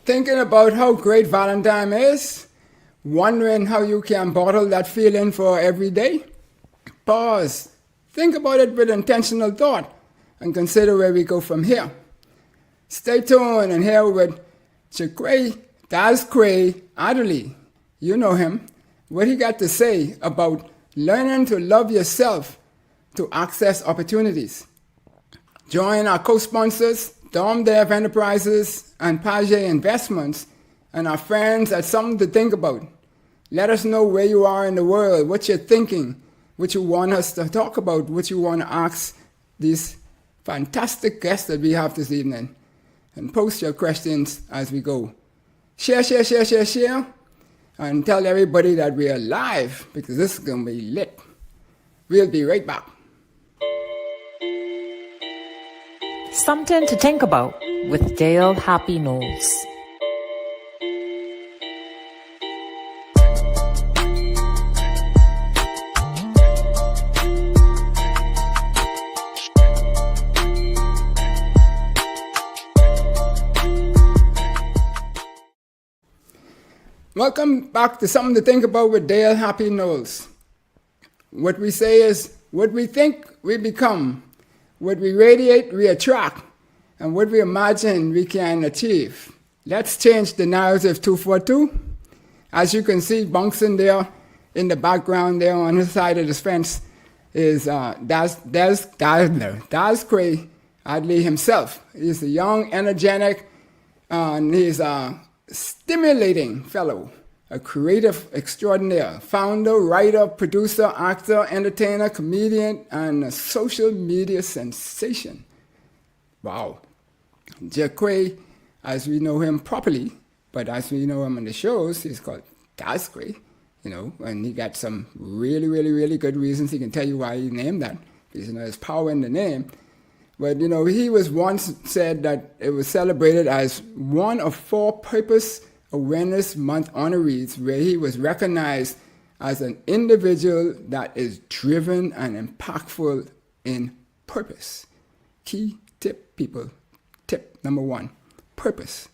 Thinking about how great Valentine is? Wondering how you can bottle that feeling for every day? Pause. Think about it with intentional thought and consider where we go from here. Stay tuned and hear with Quay Adderley. You know him. What he got to say about learning to love yourself to access opportunities. Join our co-sponsors, Dom Dev Enterprises and Page Investments, and our friends at Something to Think About. Let us know where you are in the world, what you're thinking, what you want us to talk about, what you want to ask these fantastic guests that we have this evening. And post your questions as we go. Share, and tell everybody that we are live because this is going to be lit. We'll be right back. Something to think about with Dale Happy Knowles. Welcome back to Something to Think About with Dale Happy Knowles. What we say is, what we think, we become. What we radiate, we attract. And what we imagine, we can achieve. Let's change the narrative 242. As you can see, bouncing there in the background there on the side of the fence is Quay Adley himself. He's a young, energetic, and he's a stimulating fellow, a creative extraordinaire, founder, writer, producer, actor, entertainer, comedian, and a social media sensation. Wow. Quay, as we know him properly, but as we know him on the shows, he's called Quay, and he got some really, really, really good reasons. He can tell you why he named that, because there's power in the name. But, he was once said that it was celebrated as one of 4 Purpose Awareness Month honorees, where he was recognized as an individual that is driven and impactful in purpose. Key tip, people. Tip number 1, purpose.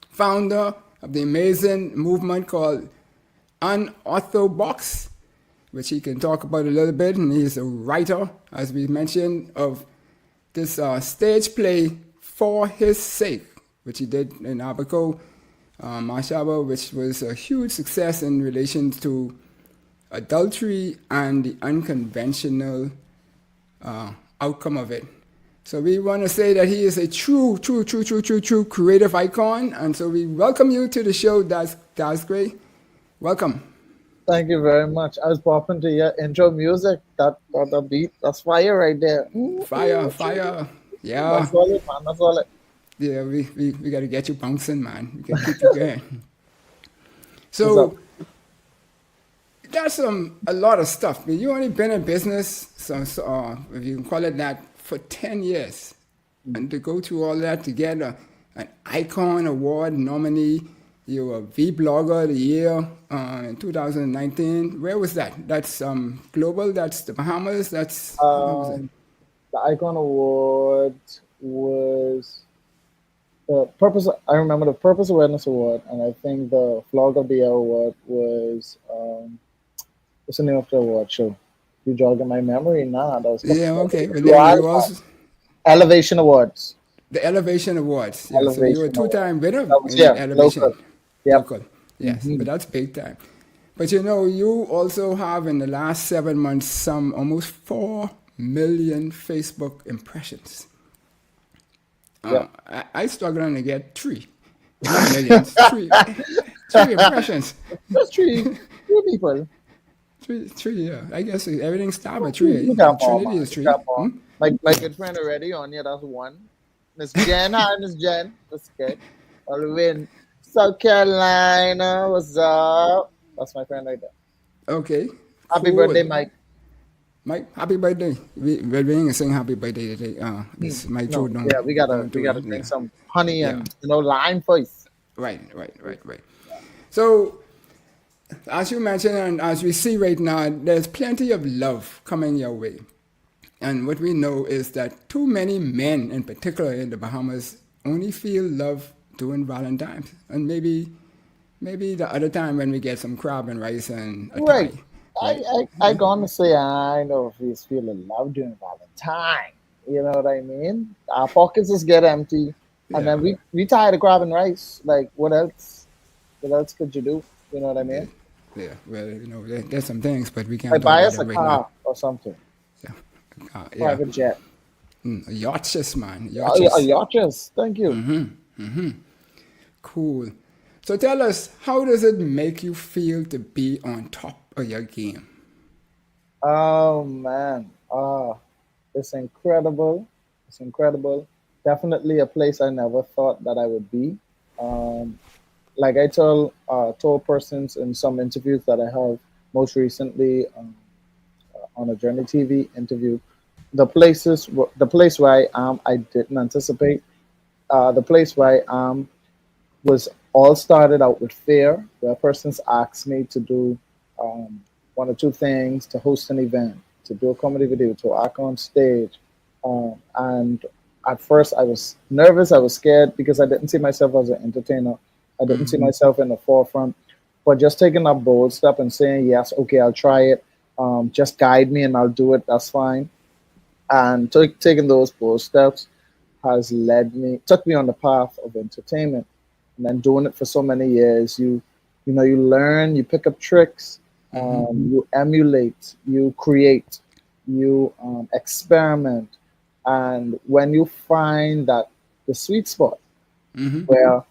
Founder of the amazing movement called Unorthodox, which he can talk about a little bit, and he's a writer, as we mentioned, of this stage play For His Sake, which he did in Abaco, Mashaba, which was a huge success in relation to adultery and the unconventional outcome of it. So we want to say that he is a true creative icon, and so we welcome you to the show, That's great. Welcome. Thank you very much. I was popping to your intro music. That the beat, that's fire right there. Fire. Yeah. That's all it, man. That's all it. Yeah, we got to get you bouncing, man. We got to keep you going. So that's a lot of stuff. But you only been in business, so if you can call it that, for 10 years. And to go through all that together, an Icon Award nominee, you were V-Blogger of the Year in 2019. Where was that? That's global. That's the Bahamas. That's the Icon Award was the Purpose. I remember the Purpose Awareness Award, and I think the Vlog of the Year Award was what's the name of the award show? You jogging my memory now. That was okay. But then you also Elevation Awards. The Elevation Awards. Yeah, Elevation so you were a 2-time winner in Elevation. Local. Yep. Local. Yes, but that's big time. But you also have in the last 7 months some almost 4 million Facebook impressions. I struggled to get 3 millions. 3 impressions. Just 3 people. 3, yeah. I guess everything started with 3. Trinity is 3. My good friend already on here, that's 1. Miss Jen, hi Miss Jen. That's good. Alvin, South Carolina, what's up? That's my friend right there. Okay. Happy birthday, Mike. Mike, happy birthday. We're going to sing happy birthday today. It's my throat. Yeah, we gotta drink some honey and lime first. Right. So, as you mentioned, and as we see right now, there's plenty of love coming your way. And what we know is that too many men, in particular in the Bahamas, only feel love doing Valentine's, and maybe the other time when we get some crab and rice and a Right. Thai, right? I gonna say I know if he's feeling love during Valentine. You know what I mean? Our pockets just get empty, and Yeah, then we tired of grabbing rice. Like what else? What else could you do? You know what I yeah, mean? yeah. Well, there's some things, but we can't Like talk buy about us that a right now. car or something, Yeah, yeah. private jet. Yachts, man, A yachts. yachts. Thank you. Cool. So tell us, how does it make you feel to be on top of your game? Oh man, it's incredible. It's incredible. Definitely a place I never thought that I would be. Um, like I told persons in some interviews that I have most recently on a Journey TV interview, the place where I am, I didn't anticipate. The place where I am was all started out with fear, where persons asked me to do um, one or two things, to host an event, to do a comedy video, to act on stage. And at first, I was nervous, I was scared because I didn't see myself as an entertainer. I didn't see myself in the forefront. But just taking that bold step and saying, yes, okay, I'll try it. Just guide me and I'll do it. That's fine. And taking those bold steps has took me on the path of entertainment, and then doing it for so many years, you learn, you pick up tricks, you emulate, you create, you experiment, and when you find that the sweet spot where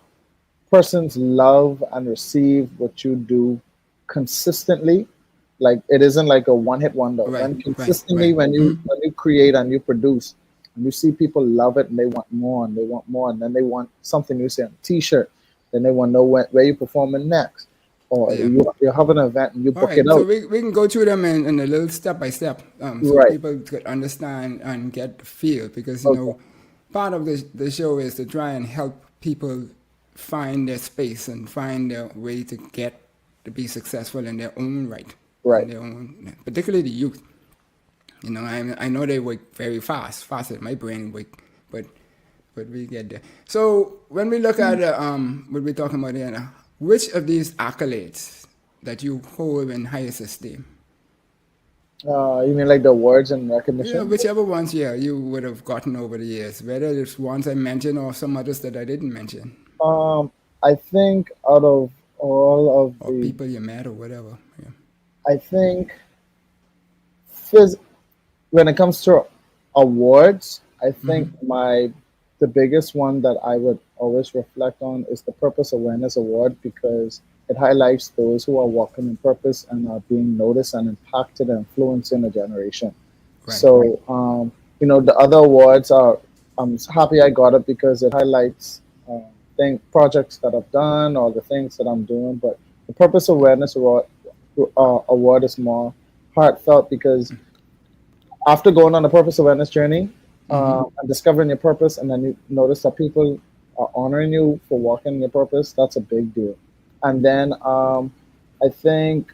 persons love and receive what you do consistently, like it isn't like a one hit wonder. Right, When right, consistently, right. when you create and you produce, and you see people love it and they want more and they want more, and then they want something you say on a T-shirt, then they want to know where you're performing next, or Yeah. you're having an event and you All book it right, so out. we can go through them in a little step by step, so Right. people could understand and get the feel. Because Okay. part of the show is to try and help people find their space and find their way to get to be successful in their own right, in Right. their own, particularly the youth. I know they work very fast, faster than my brain work, but we get there. So when we look at what we're talking about here now, which of these accolades that you hold in highest esteem? You mean like the awards and Yeah, recognition? whichever ones, yeah, you would have gotten over the years, whether it's ones I mentioned or some others that I didn't mention, Um, I think out of all of or the, people you met or whatever. Yeah. I think phys- when it comes to awards, I think the biggest one that I would always reflect on is the Purpose Awareness Award, because it highlights those who are walking in purpose and are being noticed and impacted and influencing a generation. Right. So, the other awards are, I'm happy I got it because it highlights projects that I've done or the things that I'm doing. But the Purpose Awareness Award is more heartfelt because after going on a purpose awareness journey and discovering your purpose, and then you notice that people are honoring you for walking in your purpose, that's a big deal. And then I think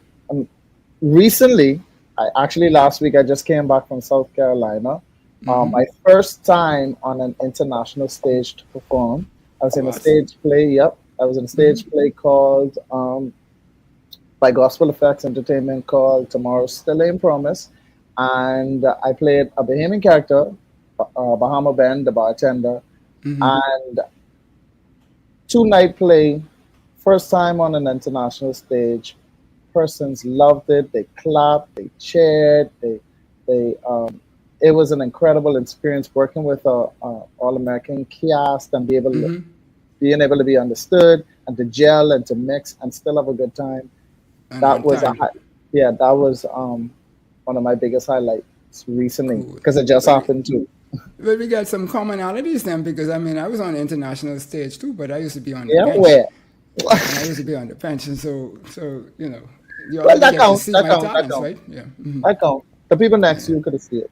recently, last week, I just came back from South Carolina. My first time on an international stage to perform. I was in a Awesome. stage play. Yep, I was in a stage play called by Gospel Effects Entertainment called Tomorrow's Still Ain't Promise, and I played a Bahamian character, Bahama Ben, the bartender, and two-night play, first time on an international stage. Persons loved it. They clapped, they cheered, they it was an incredible experience working with a all-American cast and being able to be understood and to gel and to mix and still have a good time. And That on was time. yeah, that was one of my biggest highlights recently Cool. because it just Well, happened too. well, we got some commonalities then, because I was on the international stage too, but I used to be on the Yeah, bench, where? and I used to be on the bench, and so you Well, already that get to count, see that my count, that talents, count, right? Yeah. that count. The people next to you could have seen it.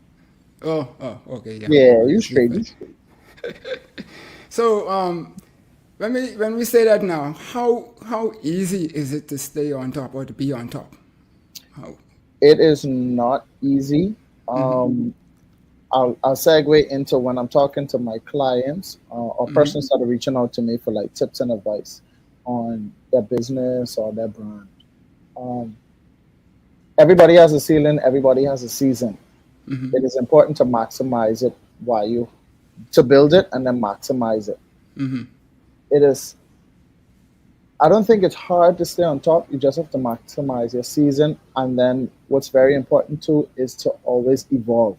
Oh, okay, yeah. Yeah, you Obviously, straight. but so when we say that now, how easy is it to stay on top or to be on top? How? It is not easy. I'll segue into when I'm talking to my clients or persons that are reaching out to me for like tips and advice on their business or their brand. Um, Everybody has a ceiling, everybody has a season. It is important to maximize it while you to build it and then maximize it. It is I don't think it's hard to stay on top. You just have to maximize your season. And then what's very important too is to always evolve.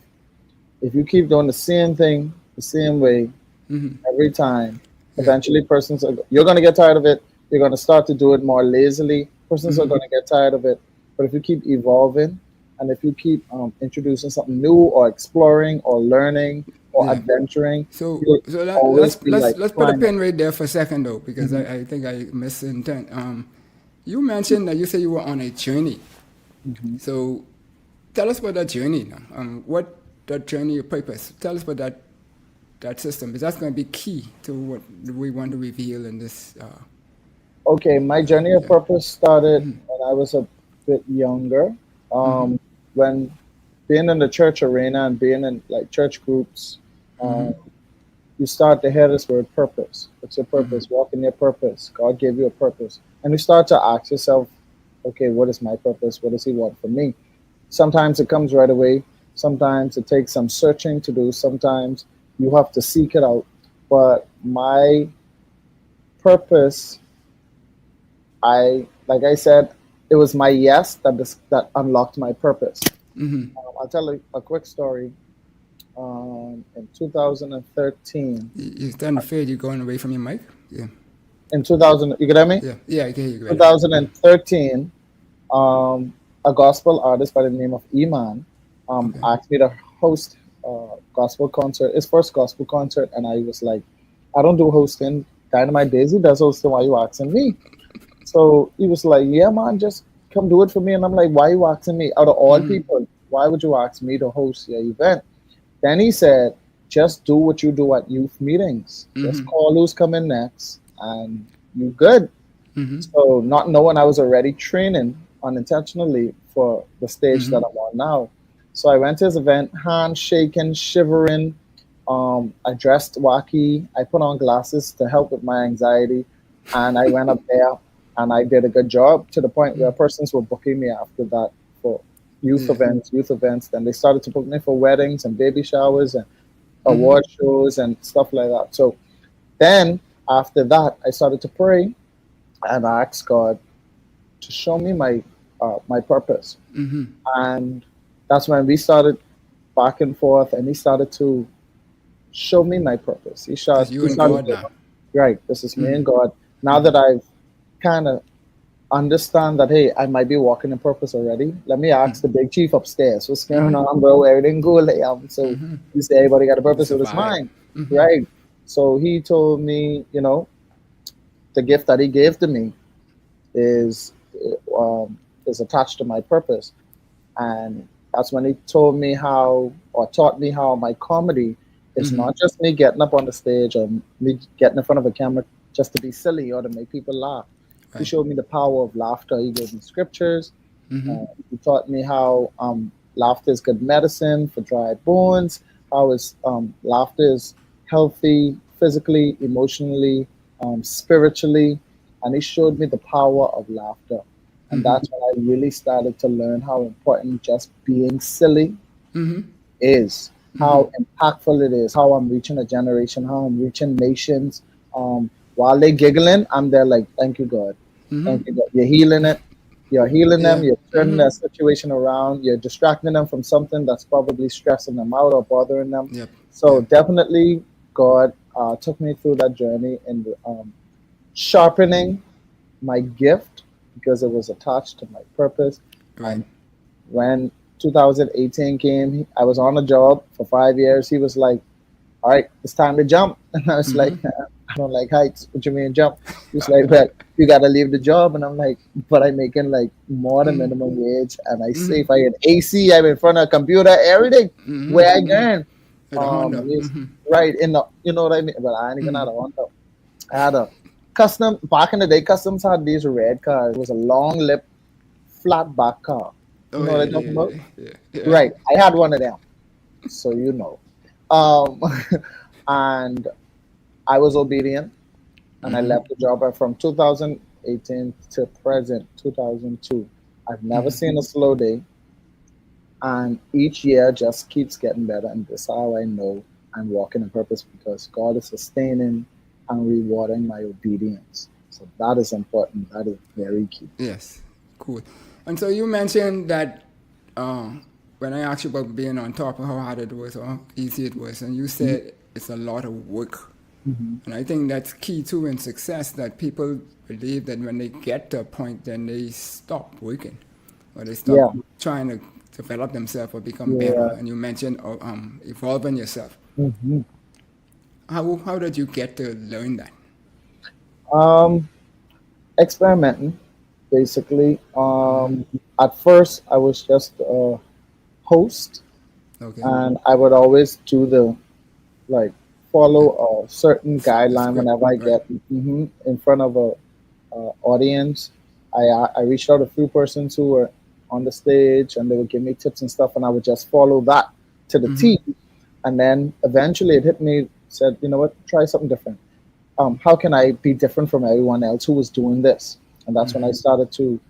If you keep doing the same thing the same way every time, eventually you're going to get tired of it. You're going to start to do it more lazily. Persons are going to get tired of it. But if you keep evolving and if you keep introducing something new or exploring or learning or adventuring, So, you'll so always be like let's put a climbing. pin right there for a second though, because I think I misintent. You mentioned that you said you were on a journey. So, tell us about that journey now. What that journey, your purpose. Tell us about that system, because that's going to be key to what we want to reveal in this. Okay, my journey of purpose started when I was a bit younger. When being in the church arena and being in like church groups, you start to hear this word purpose. What's your purpose? Walk in your purpose. God gave you a purpose. And you start to ask yourself, okay, what is my purpose? What does he want from me? Sometimes it comes right away. Sometimes it takes some searching to do. Sometimes you have to seek it out. But my purpose, like I said, it was my yes that unlocked my purpose. I'll tell a quick story. In 2013, You stand afraid you're going away from your mic? Yeah. in 2000, you get me? Yeah, I can hear you. Right. 2013, a gospel artist by the name of Iman asked me to host a gospel concert, his first gospel concert, and I was like, I don't do hosting. Dynamite Daisy does hosting. Why are you asking me? So he was like, yeah, man, just come do it for me. And I'm like, why are you asking me? Out of all people, why would you ask me to host your event? Then he said, just do what you do at youth meetings. Just call who's coming next and you good. So not knowing I was already training unintentionally for the stage that I'm on now. So I went to his event, hands shaking, shivering. I dressed wacky. I put on glasses to help with my anxiety. And I went up there and I did a good job to the point where persons were booking me after that for youth events. Then they started to book me for weddings and baby showers and award shows and stuff like that. So then after that, I started to pray and I asked God to show me my purpose. And that's when we started back and forth, and he started to show me my purpose. He It's you and God now. Right, this is me and God. Now that I've kind of understand that, hey, I might be walking in purpose already, let me ask the big chief upstairs, what's going on, bro? Everything good? So you say everybody got a purpose, so it's mine, right? So he told me, the gift that he gave to me is attached to my purpose. And that's when he told me taught me how my comedy is not just me getting up on the stage or me getting in front of a camera just to be silly or to make people laugh. Right. He showed me the power of laughter. He gave me scriptures. He taught me how laughter is good medicine for dry bones, how laughter is healthy physically, emotionally, spiritually. And he showed me the power of laughter. And that's when I really started to learn how important just being silly is, how impactful it is, how I'm reaching a generation, how I'm reaching nations. While they're giggling, I'm there like, thank you, God. Thank you, God. You're healing it. You're healing them. You're turning that situation around. You're distracting them from something that's probably stressing them out or bothering them. So definitely God took me through that journey in sharpening my gift because it was attached to my purpose. Right. When 2018 came, I was on a job for 5 years. He was like, all right, it's time to jump. And I was like, I don't like heights. What you mean jump? He's like, well, you got to leave the job. And I'm like, but I'm making like more than minimum wage. And I say, if I had AC, I'm in front of a computer, everything. Where I going? Right. You know what I mean? But I ain't even had a Honda. I had a custom, back in the day, customs had these red cars. It was a long lip, flat back car. You know what I'm talking about? Yeah. Right. I had one of them. So you know. Um, and I was obedient, and I Mm-hmm. left the job from 2018 to present 2002. I've never seen a slow day, and each year just keeps getting better. And this is how I know I'm walking in purpose because God is sustaining and rewarding my obedience. So that is important. That is very key. Yes, cool. And so you mentioned that uh, when I asked you about being on top of how hard it was or how easy it was, and you said it's a lot of work. Mm-hmm. And I think that's key too in success that people believe that when they get to a point, then they stop working or they stop Yeah, trying to develop themselves or become better. yeah. And you mentioned evolving yourself. Hmm. How did you get to learn that? Um, Experimenting, basically. At first, I was just a host, Okay, and I would always do the like follow a certain the guideline script, whenever I right? get in front of a audience. I reached out a few persons who were on the stage, and they would give me tips and stuff, and I would just follow that to the T. And then eventually, it hit me. Said, you know what? Try something different. How can I be different from everyone else who was doing this? And that's when I started to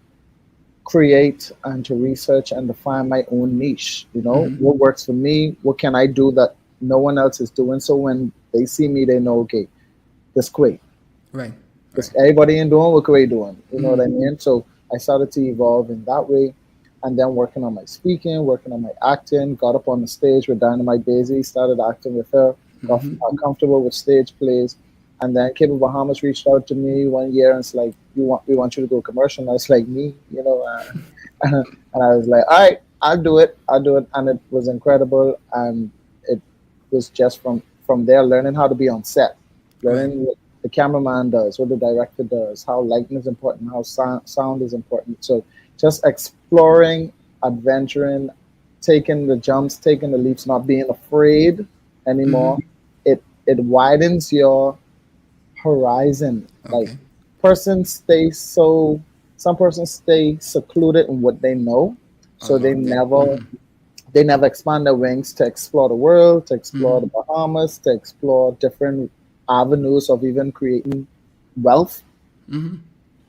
create and to research and define my own niche. You know, what works for me? What can I do that no one else is doing? So when they see me, they know, okay, this Quay. Right, Because right. everybody ain't doing what Quay doing. You know what I mean? So I started to evolve in that way. And then working on my speaking, working on my acting, got up on the stage with Dynamite Daisy, started acting with her, got comfortable with stage plays. And then Cable Bahamas reached out to me one year and it's like, we want you to do a commercial. And I was like, me, you know, and I was like, all right, I'll do it. And it was incredible. And it was just from there, learning how to be on set, Right. learning what the cameraman does, what the director does, how lighting is important, how sound is important. So just exploring, adventuring, taking the jumps, taking the leaps, not being afraid anymore. It widens your horizon. Like Okay. persons stay so some persons stay secluded in what they know, A so lot. Yeah. Mm-hmm. they never expand their wings to explore the world, to explore the Bahamas, to explore different avenues of even creating wealth.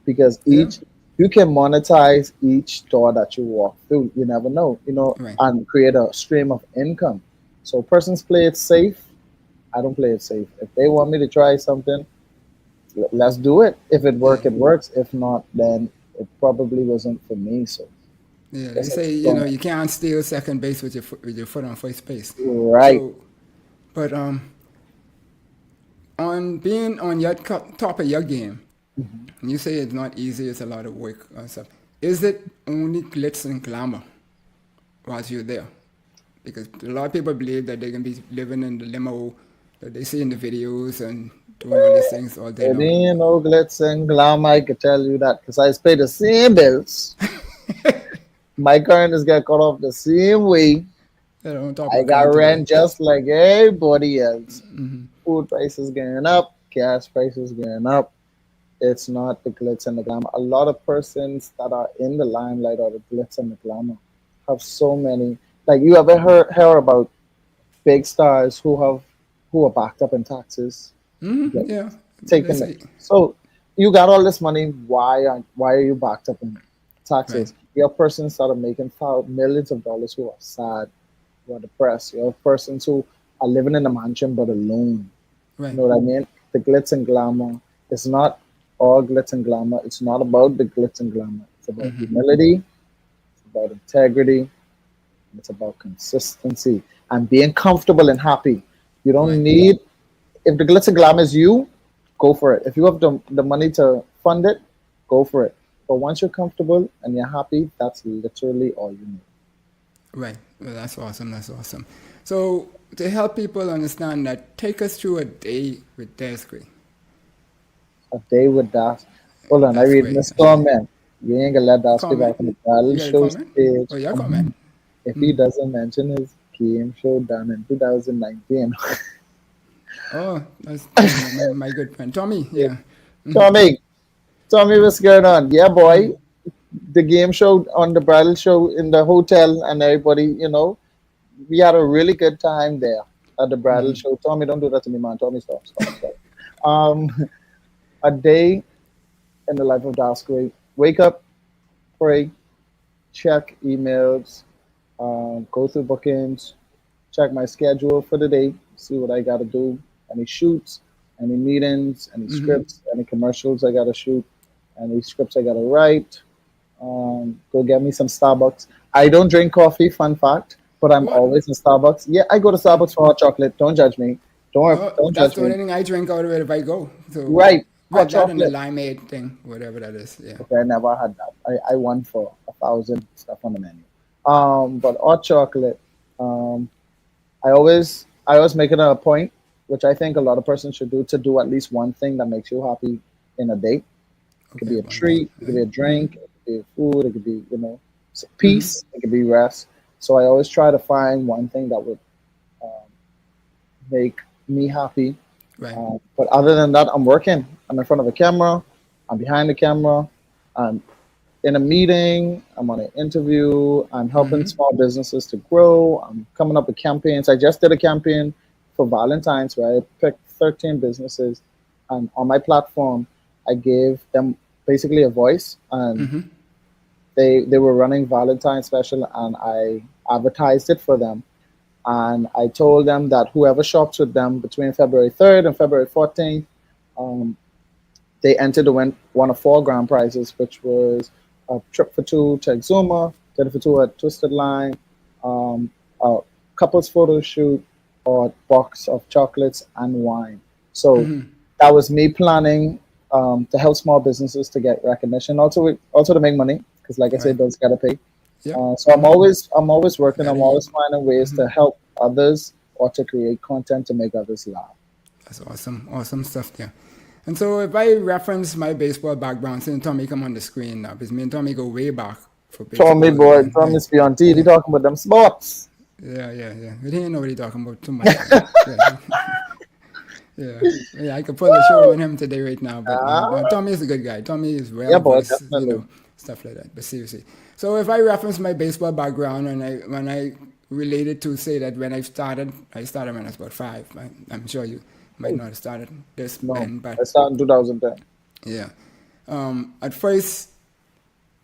Because Yeah. each you can monetize each door that you walk through. You never know, Right. and create a stream of income. So persons play it safe. I don't play it safe. If they want me to try something, let's do it. If it Yeah. works, it works. If not, then it probably wasn't for me. So Yeah. They just say explore. you can't steal second base with with your foot on first base. Right. So, but on being on your top of your game, and you say it's not easy. It's a lot of work and stuff. Is it only glitz and glamour whilst you're there? Because a lot of people believe that they can be living in the limo that they see in the videos and doing all these things all day It long. ain't no glitz and glam. I can tell you that because I pay the same bills. My current is get cut off the same way. They're on top I of got current too, right? rent just like everybody else. Food prices going up, gas prices going up. It's not the glitz and the glamour. A lot of persons that are in the limelight or the glitz and the glamour have so many. Like you ever hear about big stars who are backed up in taxes, like Yeah. They taking it. say, So you got all this money. Why are you backed up in right. taxes? Your person started making millions of dollars who are sad, who are depressed. You have persons who are living in a mansion but alone. You Right. know what I mean? The glitz and glamour. It's not all glitz and glamour. It's not about the glitz and glamour. It's about humility. It's about integrity. It's about consistency and being comfortable and happy. You don't Right. need, if the glitz and glamour is you, go for it. If you have the money to fund it, go for it. But once you're comfortable and you're happy, that's literally all you need. Right. Well, that's awesome. That's awesome. So to help people understand that, take us through a day with Desiree. A day with that. Hold on, I That's read great. Miss comment. We ain't gonna let that be Comment. back on the You battle got a show comment? stage. Oh, your comment. If he doesn't mention his game show done in 2019. Oh, that's my good friend Tommy. Yeah. Tommy, Tommy, what's going on? Yeah, boy. The game show on the bridal show in the hotel and everybody, we had a really good time there. at the bridal show. Tommy, don't do that to me, man. Tommy, stop. Um, a day in the life of Das Great. Wake up, pray, check emails, go through bookings, check my schedule for the day, see what I got to do, any shoots, any meetings, any scripts, any commercials I got to shoot, any scripts I got to write. Go get me some Starbucks. I don't drink coffee, fun fact, but I'm What? always in Starbucks. Yeah, I go to Starbucks for hot chocolate. Don't judge me. Oh, Don't that's judge the only me. thing I drink out of it if I go. So, Right, well, hot that and the chocolate. limeade thing, whatever that is. Yeah. Okay, I never had that. I won for 1,000 stuff on the menu. But hot chocolate. Um, I always make it a point, which I think a lot of persons should do, to do at least one thing that makes you happy in a day. It could Okay, be a one thing. treat, it could be a drink, it could be food, it could be, peace, it could be rest. So I always try to find one thing that would um, make me happy. Right. But other than that, I'm working. I'm in front of a camera. I'm behind the camera. I'm in a meeting. I'm on an interview. I'm helping small businesses to grow. I'm coming up with campaigns. I just did a campaign for Valentine's where I picked 13 businesses, and on my platform, I gave them basically a voice, and they were running Valentine's special, and I advertised it for them. And I told them that whoever shops with them between February 3rd and February 14th, um, they entered to win one of 4 grand prizes, which was a trip for 2 to Exuma, dinner for 2 at Twisted Line, a couples photo shoot, or a box of chocolates and wine. So that was me planning to help small businesses to get recognition, also to make money, because like I said, Right. bills gotta pay. Yep. So I'm always working. Gotta I'm eat. always finding ways to help others or to create content to make others laugh. That's awesome. Awesome stuff there. And so if I reference my baseball background, since Tommy come on the screen now, because me and Tommy go way back for Tommy baseball. boy, Yeah, Tommy's be on TV talking about them sports. yeah. We didn't know what he talking about too much. Yeah. Yeah, I could pull a show on him today right now, but no, Tommy is a good guy. Tommy is Yeah, well boy, versed, definitely. stuff like that. But seriously, so if I reference my baseball background and when I related to say that when I started when I was about 5. I'm sure you might not have started this No, then, but I started in 2010. yeah. At first,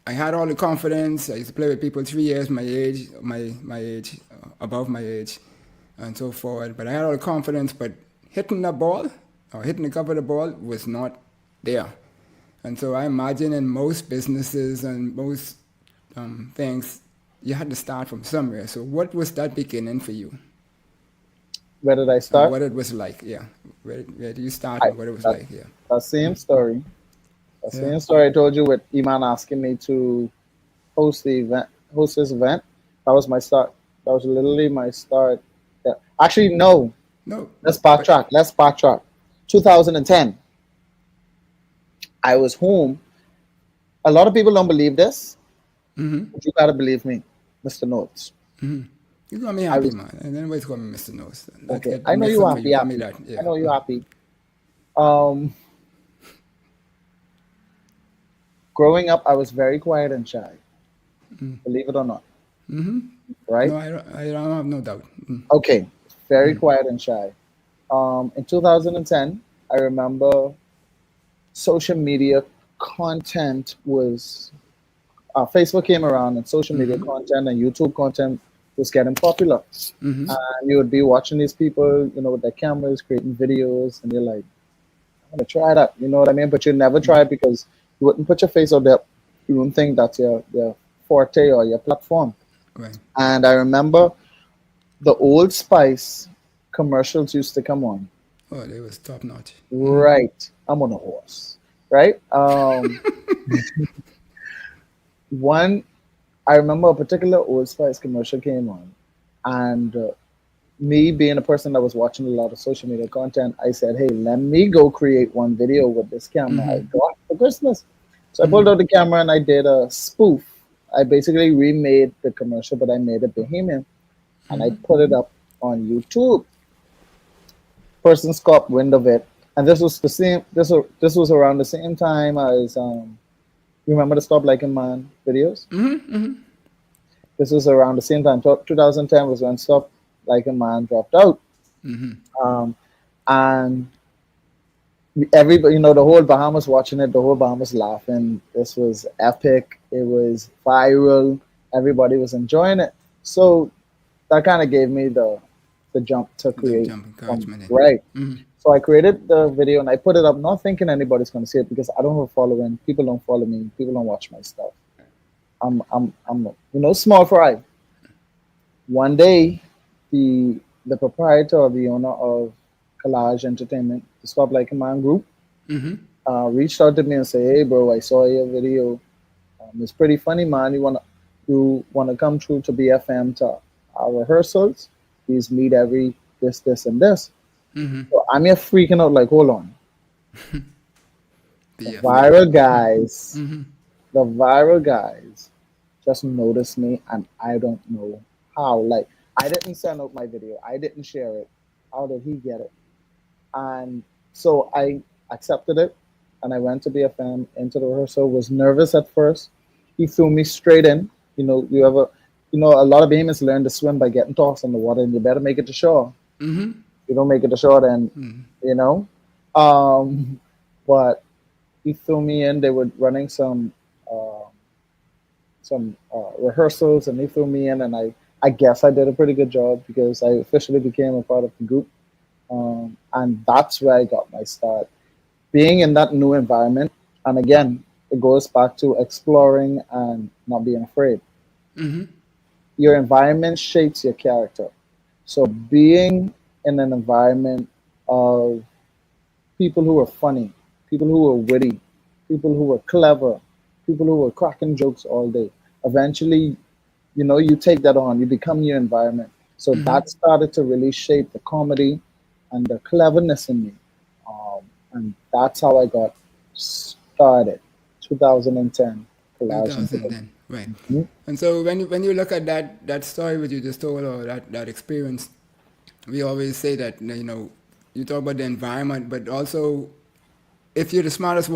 I had all the confidence. I used to play with people 3 years my age, my age, above my age, and so forward. But I had all the confidence, but hitting the ball or hitting the cover of the ball was not there. And so I imagine in most businesses and most things, you had to start from somewhere. So what was that beginning for you? Where did I And start? what it was like? Yeah. Where do you start I and what it was that, like? Yeah. that same story. That Yeah. same story I told you with Iman asking me to host this event. That was my start. That was literally my start. Yeah. Actually, no. No. Let's But backtrack. 2010. I was home. A lot of people don't believe this, but you gotta believe me, Mr. Notes. you got me I happy, was man. And then always call me Mr. Nose. Let's okay. get the I know mix you up for happy, you. Call me happy. that. I Yeah. know you happy. Um, Growing up, I was very quiet and shy. Believe it or not, right? No, I don't have no doubt. Okay, very quiet and shy. In 2010, I remember social media content was Facebook came around, and social media content and YouTube content was getting popular. And you would be watching these people, with their cameras creating videos, and you're like, I'm gonna try that. You know what I mean? But you never try it because you wouldn't put your face out there. You wouldn't think that's your forte or your platform. Right. And I remember the Old Spice commercials used to come on. Oh, they was top notch. Right. I'm on a horse. Right. One, I remember a particular Old Spice commercial came on, and me being a person that was watching a lot of social media content, I said, "Hey, let me go create one video with this camera I got for Christmas." So I pulled out the camera and I did a spoof. I basically remade the commercial, but I made it Bahamian, and I put it up on YouTube. Persons caught wind of it, and this was the same. This was around the same time as you remember the Stop Like a Man videos. This was around the same time. 2010 was when Stop Like a Man dropped out. And everybody, the whole Bahamas watching it, the whole Bahamas laughing. This was epic. It was viral. Everybody was enjoying it. So that kind of gave me the jump to The create. jump encouragement. Right. Mm-hmm. So I created the video and I put it up, not thinking anybody's going to see it because I don't have a following. People don't follow me. People don't watch my stuff. I'm small fry. One day, the proprietor or the owner of Collage Entertainment, the Stop Like a Man group, reached out to me and said, "Hey, bro, I saw your video. It's pretty funny, man. You wanna come through to BFM to our rehearsals? Please meet every this, and this." So I'm here freaking out, like, hold on. The BFM. viral guys, the viral guys just noticed me, and I don't know how. Like, I didn't send out my video. I didn't share it. How did he get it? And so I accepted it, and I went to BFM into the rehearsal. Was nervous at first. He threw me straight in. A lot of behemoths learn to swim by getting tossed in the water, and you better make it to shore. You don't make it to shore, then you know. Um, but he threw me in. They were running some rehearsals, and he threw me in, and I guess I did a pretty good job because I officially became a part of the group, and that's where I got my start. Being in that new environment, and again, it goes back to exploring and not being afraid. Your environment shapes your character. So being in an environment of people who are funny, people who are witty, people who are clever, people who are cracking jokes all day. Eventually, you take that on, you become your environment. So that started to really shape the comedy and the cleverness in me. And that's how I got started. 2010, collage and 2010, right. And so when you look at that story that you just told, or that experience, we always say that, you talk about the environment, but also if you're the smartest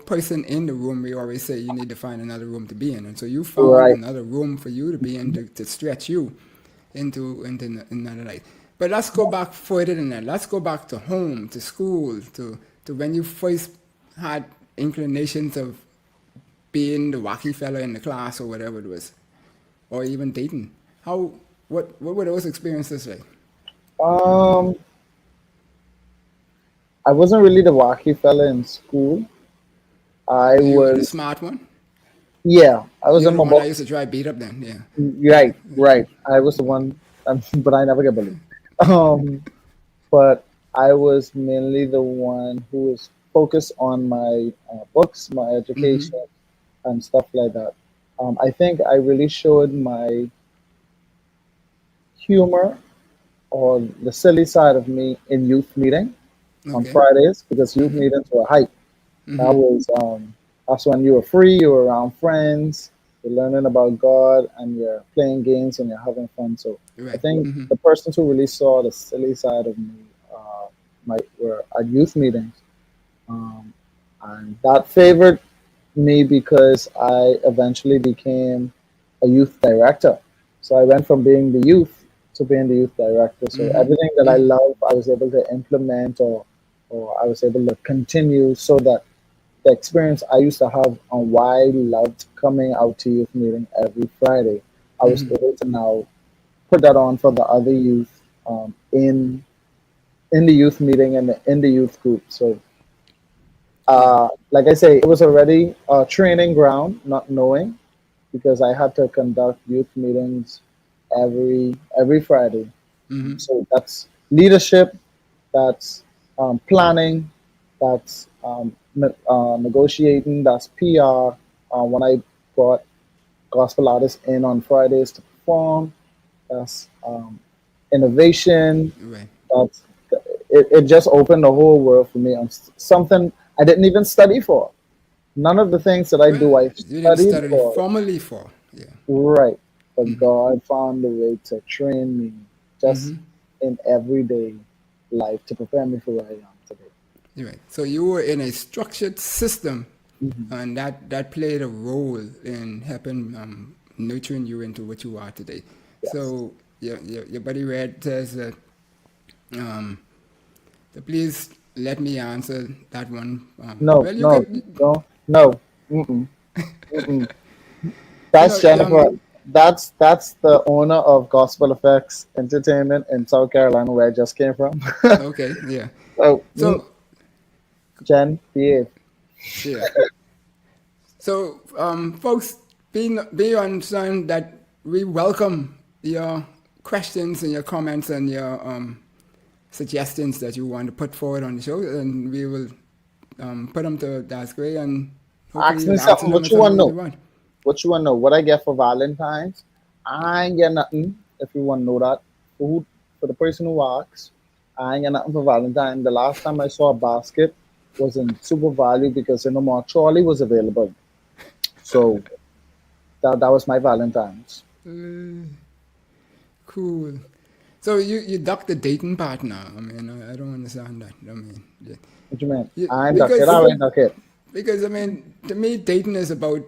person in the room, we always say you need to find another room to be in. And so you found Right. another room for you to be in to stretch you into another life. But let's go back further than that. Let's go back to home, to school, to when you first had inclinations of being the wacky fellow in the class or whatever it was, or even dating. What were those experiences like? Um, I wasn't really the wacky fella in school. I You were the was, smart one. yeah, I was You're in the my one I book. used to try beat up then. Yeah. Right, right. I was the one, but I never get bullied. Um, but I was mainly the one who was focused on my books, my education, and stuff like that. I think I really showed my humor or the silly side of me in youth meeting on Okay. Fridays because youth meetings were hype. That's when you were free, you were around friends, you're learning about God, and you're playing games and you're having fun. So I Right. think the persons who really saw the silly side of me were at youth meetings, um, and that favored me because I eventually became a youth director. So I went from being the youth to being the youth director. So everything that I love, I was able to implement, or I was able to continue, so that the experience I used to have on why I loved coming out to youth meeting every Friday, I was able to now put that on for the other youth, in the youth meeting and in the youth group. So, Yeah. like I say, it was already a training ground, not knowing, because I had to conduct youth meetings every Friday. So that's leadership, that's planning, that's negotiating, that's PR. When I brought gospel artists in on Fridays to perform, that's innovation. Right. That's it just opened the whole world for me on something I didn't even study for. None of the things that I Well, do I you didn't studied study for. formally for. Yeah. Right. But God found a way to train me just in everyday life to prepare me for where I am today. You're right. So you were in a structured system, Hmm. and that played a role in helping nurturing you into what you are today. Yes. So your buddy Red says that So please let me answer that one. No, Well, you no, could, no, no. Mm-mm, mm-mm. you That's know, Jennifer. That's the owner of Gospel Effects Entertainment in South Carolina, where I just came from. okay, yeah. So, So, Jen, behave. yeah. So, folks, be understand that we welcome your questions and your comments and your suggestions that you want to put forward on the show, and we will put them to That's Great, and hopefully Ask me you'll answer something. them What in you some want to way you know? want. What you want to know? What I get for Valentine's? I ain't get nothing. If you want to know that, for the person who asks, I ain't get nothing for Valentine. The last time I saw a basket was in Super Value because no more trolley was available. So that was my Valentine's. Cool. So you duck the dating partner. I mean, I don't understand that. I mean, yeah. What you mean? Yeah, I ain't duck it. because I ain't duck it. because I mean, to me, dating is about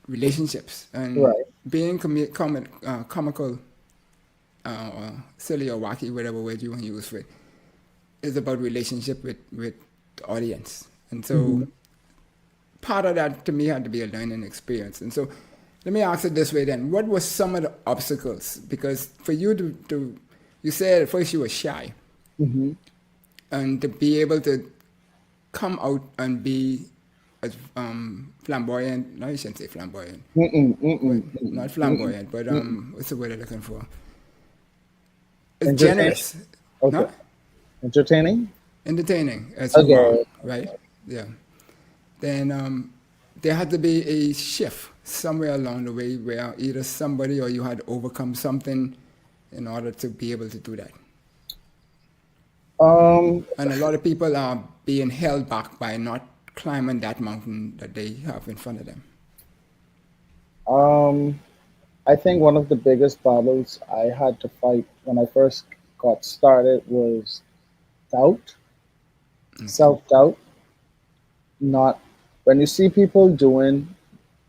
relationships and Right. being comical, or silly or wacky, whatever word you want to use for it, is about relationship with the audience. And so Mm-hmm. part of that to me had to be a learning experience. And so let me ask it this way then. What were some of the obstacles? Because for you to you said at first you were shy, Mm-hmm. and to be able to come out and be as flamboyant, no, you shouldn't say flamboyant, Mm-mm, but mm-mm, not mm-mm, mm-mm, flamboyant, but mm-mm. what's the word I'm looking for? It's Entertaining. generous, Okay. no? Entertaining. Entertaining as you are, Okay. right? Yeah. Then there had to be a shift somewhere along the way where either somebody or you had to overcome something in order to be able to do that. Um. And a lot of people are being held back by not climbing that mountain that they have in front of them. Um. I think one of the biggest battles I had to fight when I first got started was doubt, Okay. self doubt. Not when you see people doing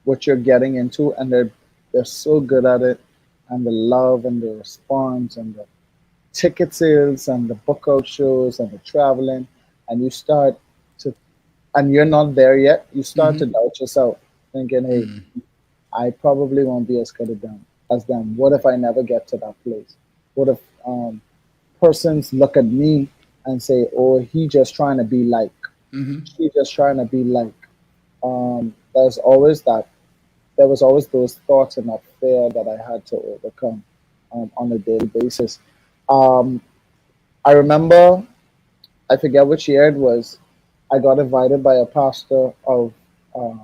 what you're getting into and they're so good at it, and the love and the response and the ticket sales and the book out shows and the traveling, and you start to and you're not there yet, you start to doubt yourself, thinking, hey, I probably won't be as good as them. What if I never get to that place? What if persons look at me and say, "Oh, he just trying to be like, she just trying to be like." There's always that. There was always those thoughts and that fear that I had to overcome on a daily basis. Um, I remember, I forget which year it was. I got invited by a pastor of um,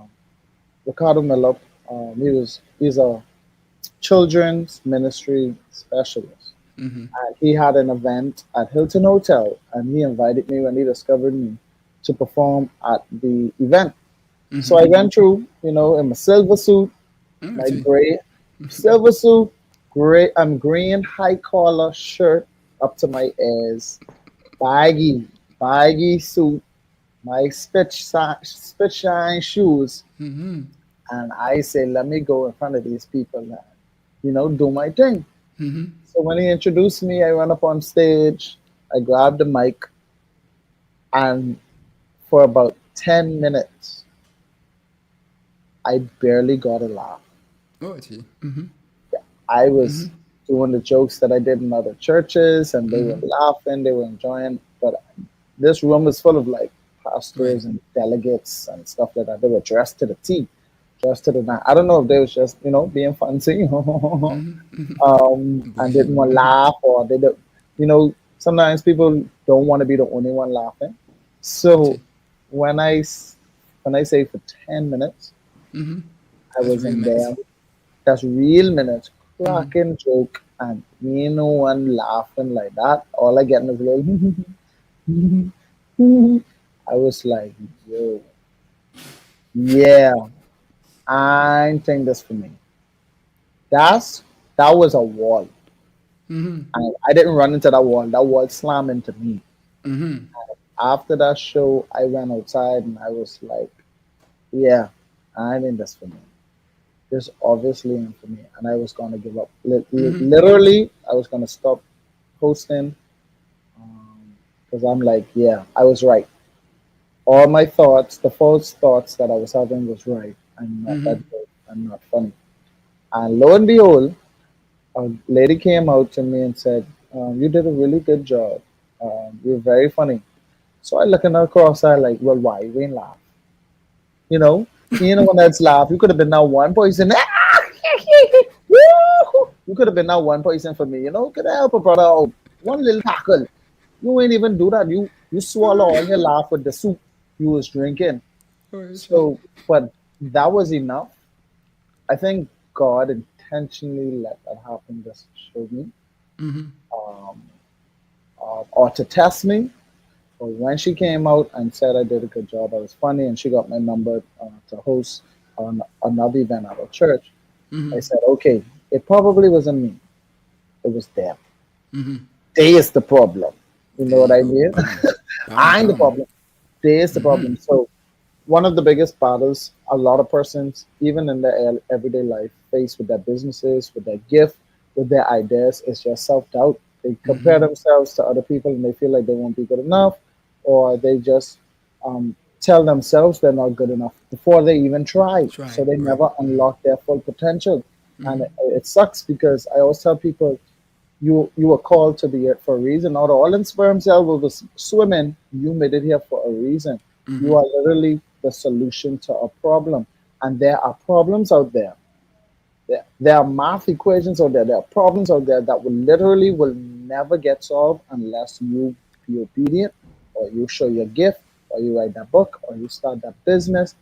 Ricardo Miller. He's a children's ministry specialist. And he had an event at Hilton Hotel, and he invited me when he discovered me to perform at the event. So I went through, in my silver suit, Mm, I my see. gray silver suit, green high collar shirt up to my ears, baggy suit, my spit shine shoes, and I say, let me go in front of these people and do my thing. So when he introduced me, I went up on stage, I grabbed the mic, and for about 10 minutes, I barely got a laugh. Oh, I see. I was doing the jokes that I did in other churches, and they were laughing, they were enjoying. But this room was full of like Right. pastors and delegates and stuff like that. They were dressed to the T, dressed to the nine. I don't know if they was just being fancy, and Bougie. didn't want to laugh, or they don't. Sometimes people don't want to be the only one laughing. I So see. when I say for 10 minutes, I That's was real in minutes. there. That's real minutes, cracking joke, and no one laughing like that. All I get is little. I was like, yo, yeah, I think this for me. That's that was a wall. I didn't run into that wall. That wall slammed into me. After that show, I went outside and I was like, yeah, I think that's for me. This obviously ain't for me. And I was going to give up. Literally, I was going to stop hosting. because I'm like, yeah, I was right. All my thoughts, the false thoughts that I was having was right. I'm not that good. I'm not funny. And lo and behold, a lady came out to me and said, "You did a really good job. You're very funny." So I look in her cross-eye like, "Well, why? You ain't laugh. You know, when that's laugh, you could have been now one person. You could have been now one person for me. Could I help a brother out? One little tackle. You ain't even do that. You swallow all your laugh with the soup you was drinking. Oh, shit. So, but that was enough. I think God intentionally let that happen just to show me, um, or to test me. But when she came out and said I did a good job, I was funny, and she got my number to host on another event at a church. I said, okay, it probably wasn't me. It was them. They is the problem. You know There what you I go. mean? Bam. Bam, I ain't the bam. problem. They is the problem. So one of the biggest battles a lot of persons, even in their everyday life, face with their businesses, with their gift, with their ideas, is just self doubt. They compare themselves to other people and they feel like they won't be good enough, or they just tell themselves they're not good enough before they even try. Try. So they Right. never unlock their full potential. And it sucks because I always tell people you were called to the earth for a reason. Not all in sperm cell was swimming. You made it here for a reason. You are literally the solution to a problem. And there are problems out there. There are math equations out there. There are problems out there that will never get solved unless you be obedient, or you show your gift, or you write that book, or you start that business.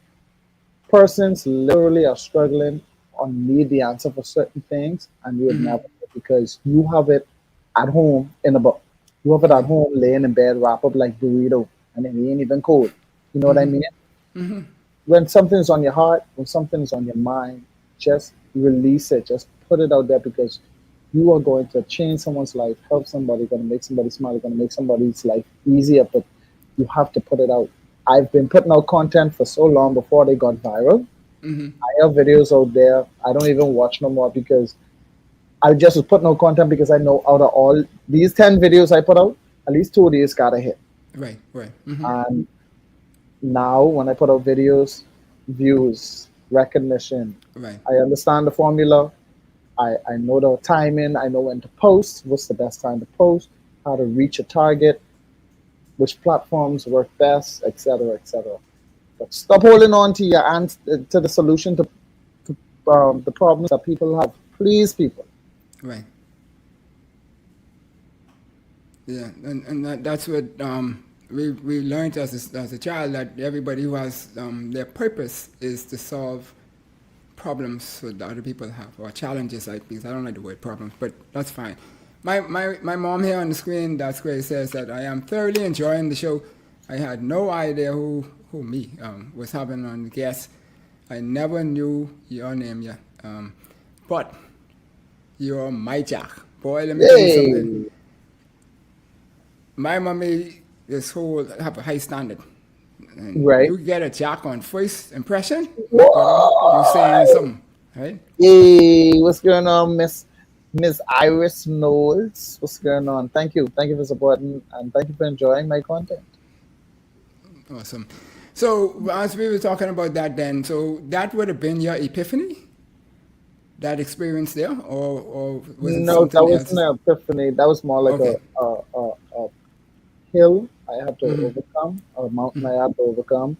Persons literally are struggling or need the answer for certain things, and you would never know because you have it at home in a book. You have it at Right. home laying in bed, wrapped up like burrito, and it ain't even cold. You know what I mean? When something's on your heart, when something's on your mind, just release it. Just put it out there because you are going to change someone's life, help somebody, going to make somebody smile, going to make somebody's life easier. But you have to put it out. I've been putting out content for so long before they got viral. I have videos out there. I don't even watch no more because I just was putting out content because I know out of all these 10 videos I put out, at least 2 of these got a hit. Right. Right. And now when I put out videos, views, recognition, Right. I understand the formula. I know the timing. I know when to post, what's the best time to post, how to reach a target, which platforms work best, etc., etc. But stop holding on to your to the solution to the problems that people have. Please, people. Right. Yeah, and that's what we learned as a child, that everybody who has their purpose is to solve problems that other people have, or challenges, like, because I don't like the word problems, but that's fine. My mom here on the screen, that's great, says that I am thoroughly enjoying the show. I had no idea who me was having on the guest. I never knew your name yet, but you're my Jack. Boy, let me tell you something. Yay! My mommy is who have a high standard. And Right. you get a Jack on first impression, brother, you saying What? something, right? Hey, what's going on, Miss Iris Knowles? What's going on? Thank you for supporting, and thank you for enjoying my content. Awesome. So as we were talking about that, then, so that would have been your epiphany, that experience there, or was it No, that something wasn't else? an epiphany. That was more like Okay. a hill I had to overcome, a mountain I had to overcome.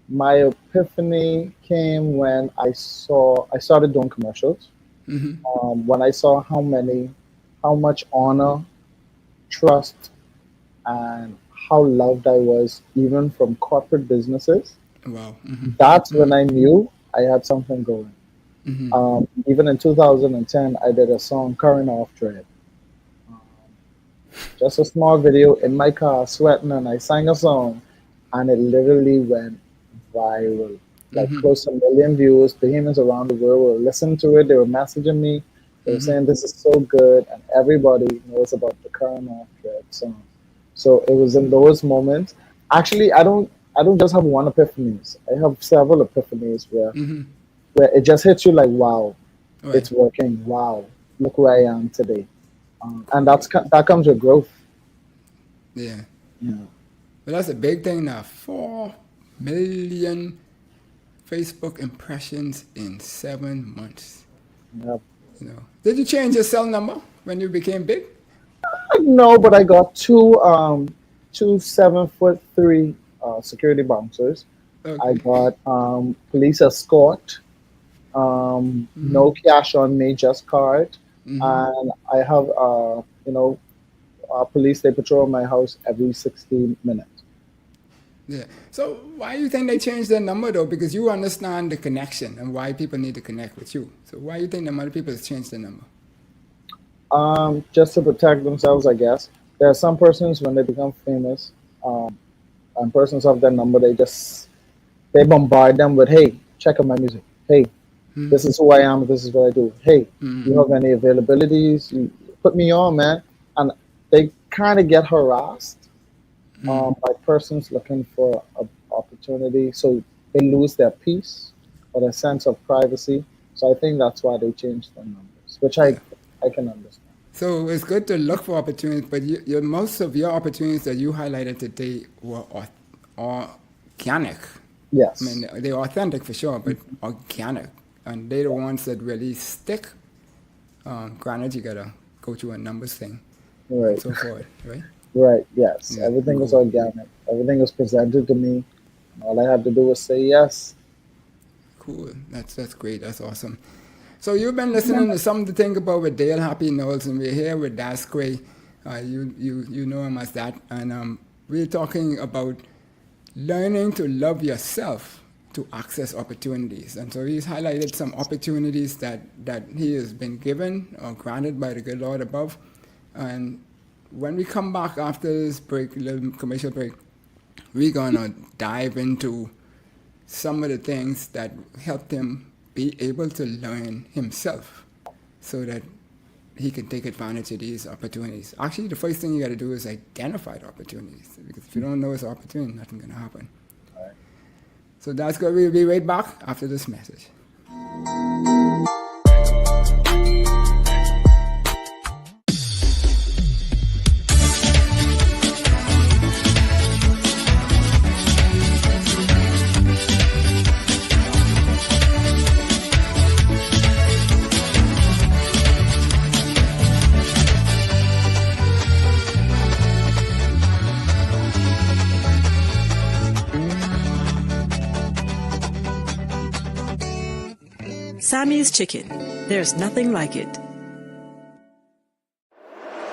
My epiphany came when I started doing commercials. When I saw how much honor, trust, and how loved I was, even from corporate businesses. Wow. That's when I knew I had something going. Even in 2010, I did a song, Current Off Dread. Just a small video in my car, sweating, and I sang a song, and it literally went viral. Like close to 1 million views. Bahamians around the world were listening to it. They were messaging me. They were saying this is so good, and everybody knows about the Current Off Dread song. So it was in those moments. Actually, I don't just have one epiphanies. I have several epiphanies where it just hits you like, wow, Right. it's working. Wow, look where I am today. And that comes with growth. Yeah. Yeah. But that's a big thing now. 4 million Facebook impressions in 7 months. Yep. You know, did you change your cell number when you became big? No, but I got two 7'3" security bouncers. I Okay. got police escort, no cash on me, just card, and I have police, they patrol my house every 60 minutes. Yeah. So why do you think they changed their number though? Because you understand the connection and why people need to connect with you. So why do you think the other people has changed their number? Just to protect themselves, I guess. There are some persons when they become famous, and persons have their number, they bombard them with, "Hey, check out my music. Hey, this is who I am. This is what I do. Hey, you have any availabilities? You put me on, man." And they kind of get harassed by persons looking for an opportunity, so they lose their peace or their sense of privacy. So I think that's why they changed their numbers, which Yeah. I can understand. So it's good to look for opportunities, but most of your opportunities that you highlighted today were organic. Yes. I mean, they're authentic for sure, but organic. And they're the ones that really stick. Granted, you gotta go through a numbers thing and Right. so forth, right? Right. Yes. Yeah, Everything was cool. organic. Everything was presented to me. All I had to do was say yes. Cool. That's great. That's awesome. So you've been listening to Something to Think About with Dale Happy Knowles, and we're here with Das Quay. You know him as that, and we're talking about learning to love yourself to access opportunities. And so he's highlighted some opportunities that he has been given or granted by the good Lord above. And when we come back after this break, little commercial break, we're gonna dive into some of the things that helped him be able to learn himself so that he can take advantage of these opportunities. Actually, the first thing you got to do is identify the opportunities, because if you don't know it's an opportunity, nothing's going to happen. Right. So that's good. We'll be right back after this message. Sammy's Chicken. There's nothing like it.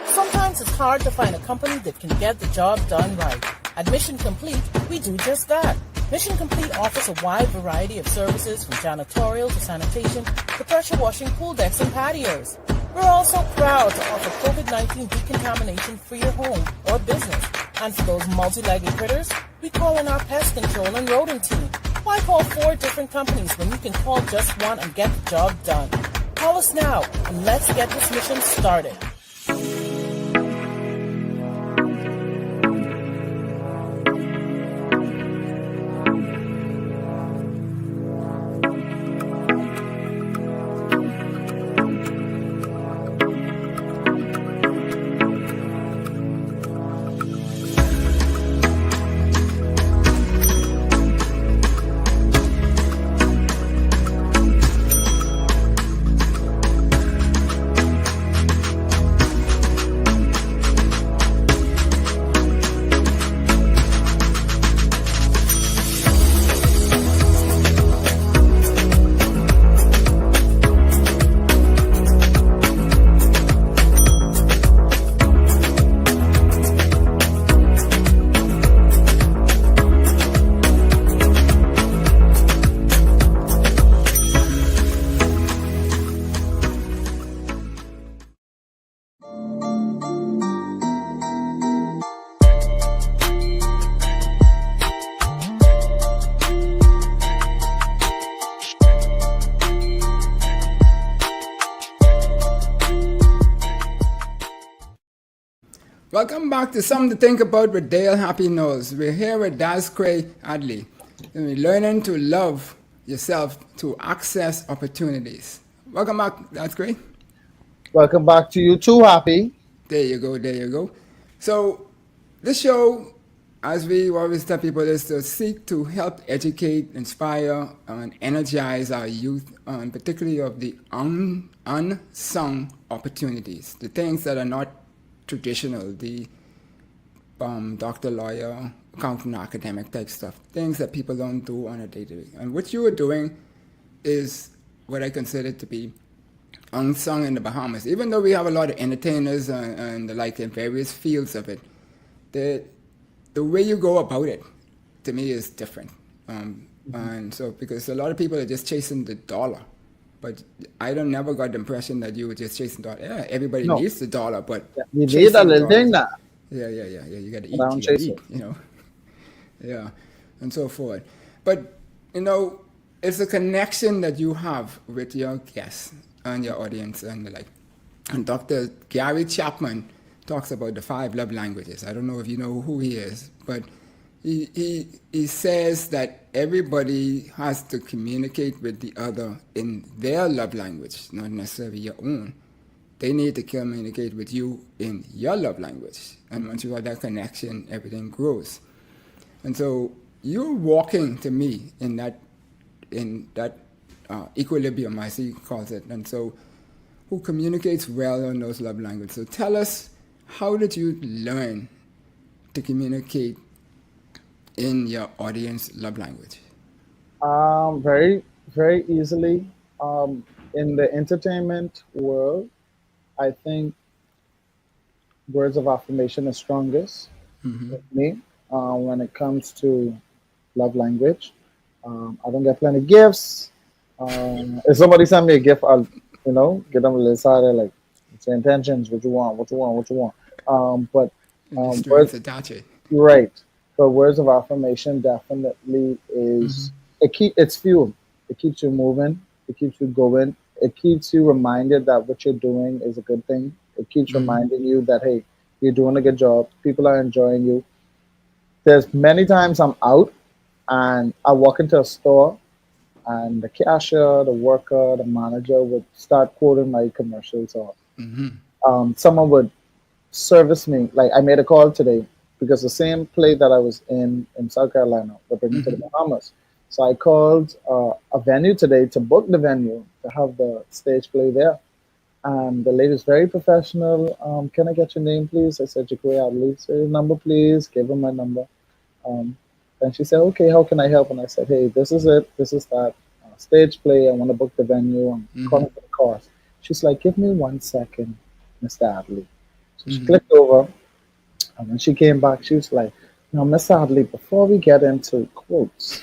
Sometimes it's hard to find a company that can get the job done right. At Mission Complete, we do just that. Mission Complete offers a wide variety of services from janitorial to sanitation to pressure washing pool decks and patios. We're also proud to offer COVID-19 decontamination for your home or business. And for those multi-legged critters, we call in our pest control and rodent team. Why call 4 different companies when you can call just one and get the job done? Call us now and let's get this mission started. Welcome back to Something to Think About with Dale Happy Knowles. We're here with Das Quay Adley. And we're learning to love yourself to access opportunities. Welcome back, Das Quay. Welcome back to you too, Happy. There you go, there you go. So this show as we always tell people, is to seek to help educate, inspire, and energize our youth, particularly of the unsung opportunities, the things that are not traditional, the doctor, lawyer, accountant, academic type stuff, things that people don't do on a day-to-day. And what you are doing is what I consider to be unsung in the Bahamas. Even though we have a lot of entertainers and the like in various fields of it, the way you go about it, to me, is different. And so, because a lot of people are just chasing the dollar, but I don't never got the impression that you were just chasing dollar. Yeah, everybody No. needs the dollar, but You need chasing a little dollars- thing now. Yeah. You got to eat. Around You gotta chasing. eat. You know. Yeah, and so forth. But you know, it's a connection that you have with your guests and your audience and the like. And Dr. Gary Chapman talks about the 5 love languages. I don't know if you know who he is, but he says that everybody has to communicate with the other in their love language, not necessarily your own. They need to communicate with you in your love language. And once you have that connection, everything grows. And so you're walking to me in that equilibrium, as he calls it. And so who communicates well in those love languages. So tell us, how did you learn to communicate in your audience love language? Very, very easily. In the entertainment world, I think words of affirmation are strongest with me when it comes to love language. I don't get plenty gifts. If somebody send me a gift, I'll, get them a little side like, it's your intentions, what you want. But Strings words, attach it. right. But words of affirmation definitely is it's fuel. It keeps you moving. It keeps you going. It keeps you reminded that what you're doing is a good thing. It keeps reminding you that, hey, you're doing a good job. People are enjoying you. There's many times I'm out and I walk into a store and the cashier, the worker, the manager would start quoting my commercials, or someone would service me. Like, I made a call today because the same play that I was in South Carolina, they're bringing to the Bahamas. So I called a venue today to book the venue to have the stage play there. And the lady's very professional. Can I get your name, please? I said, Quay Ya. Say your number, please. Give her my number. Then she said, okay, how can I help? And I said, hey, this is it. This is that stage play. I want to book the venue. I'm calling for the cost. She's like, give me 1 second, Mr. Adley. So she clicked over. And when she came back, she was like, now, Mr. Adley, before we get into quotes,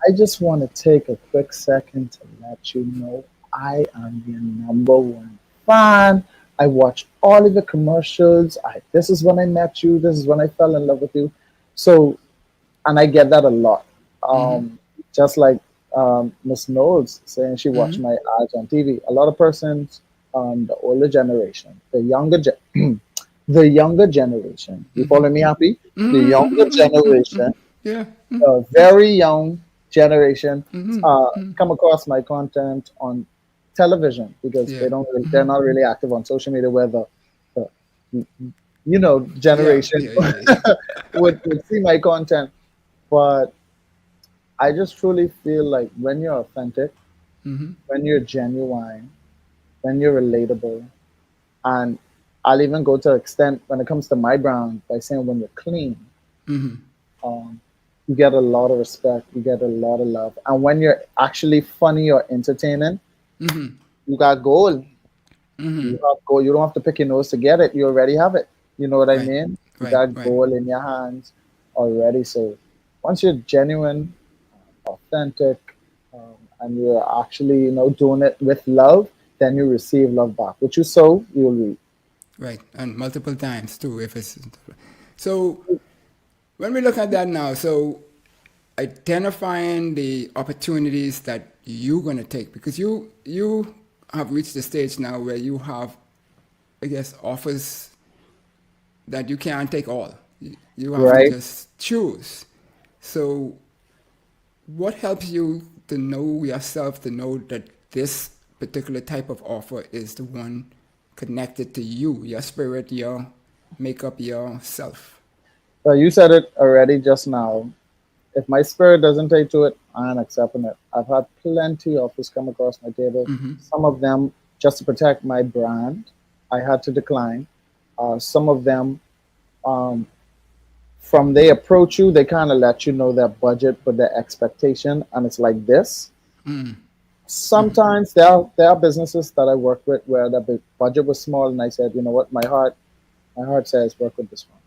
I just want to take a quick second to let you know I am your #1 fan. I watch all of the commercials. This is when I met you. This is when I fell in love with you. So, and I get that a lot. Just like Miss Knowles saying she watched my ads on TV. A lot of persons on the older generation, the younger generation. You follow me, Happy? The younger generation, very young generation, come across my content on television because they're not really active on social media, where the generation would see my content. But I just truly feel like when you're authentic, when you're genuine, when you're relatable, and I'll even go to an extent when it comes to my brand by saying when you're clean, you get a lot of respect, you get a lot of love. And when you're actually funny or entertaining, you got gold. You have gold. You don't have to pick your nose to get it. You already have it. You know what I mean? You got gold in your hands already. So once you're genuine, authentic, and you're actually, doing it with love, then you receive love back. What you sow, you'll reap. Right, and multiple times too. If it's so, when we look at that now, so identifying the opportunities that you're going to take, because you have reached the stage now where you have, I guess, offers that you can't take all. You have to just choose. So, what helps you to know yourself, to know that this particular type of offer is the one connected to you, your spirit, your makeup, yourself? Well, you said it already just now. If my spirit doesn't take to it, I'm accepting it. I've had plenty of offers come across my table. Some of them, just to protect my brand, I had to decline. Some of them, from they approach you, they kind of let you know their budget, but their expectation, and it's like this. Sometimes there are businesses that I work with where the budget was small, and I said, you know what, my heart says work with this one.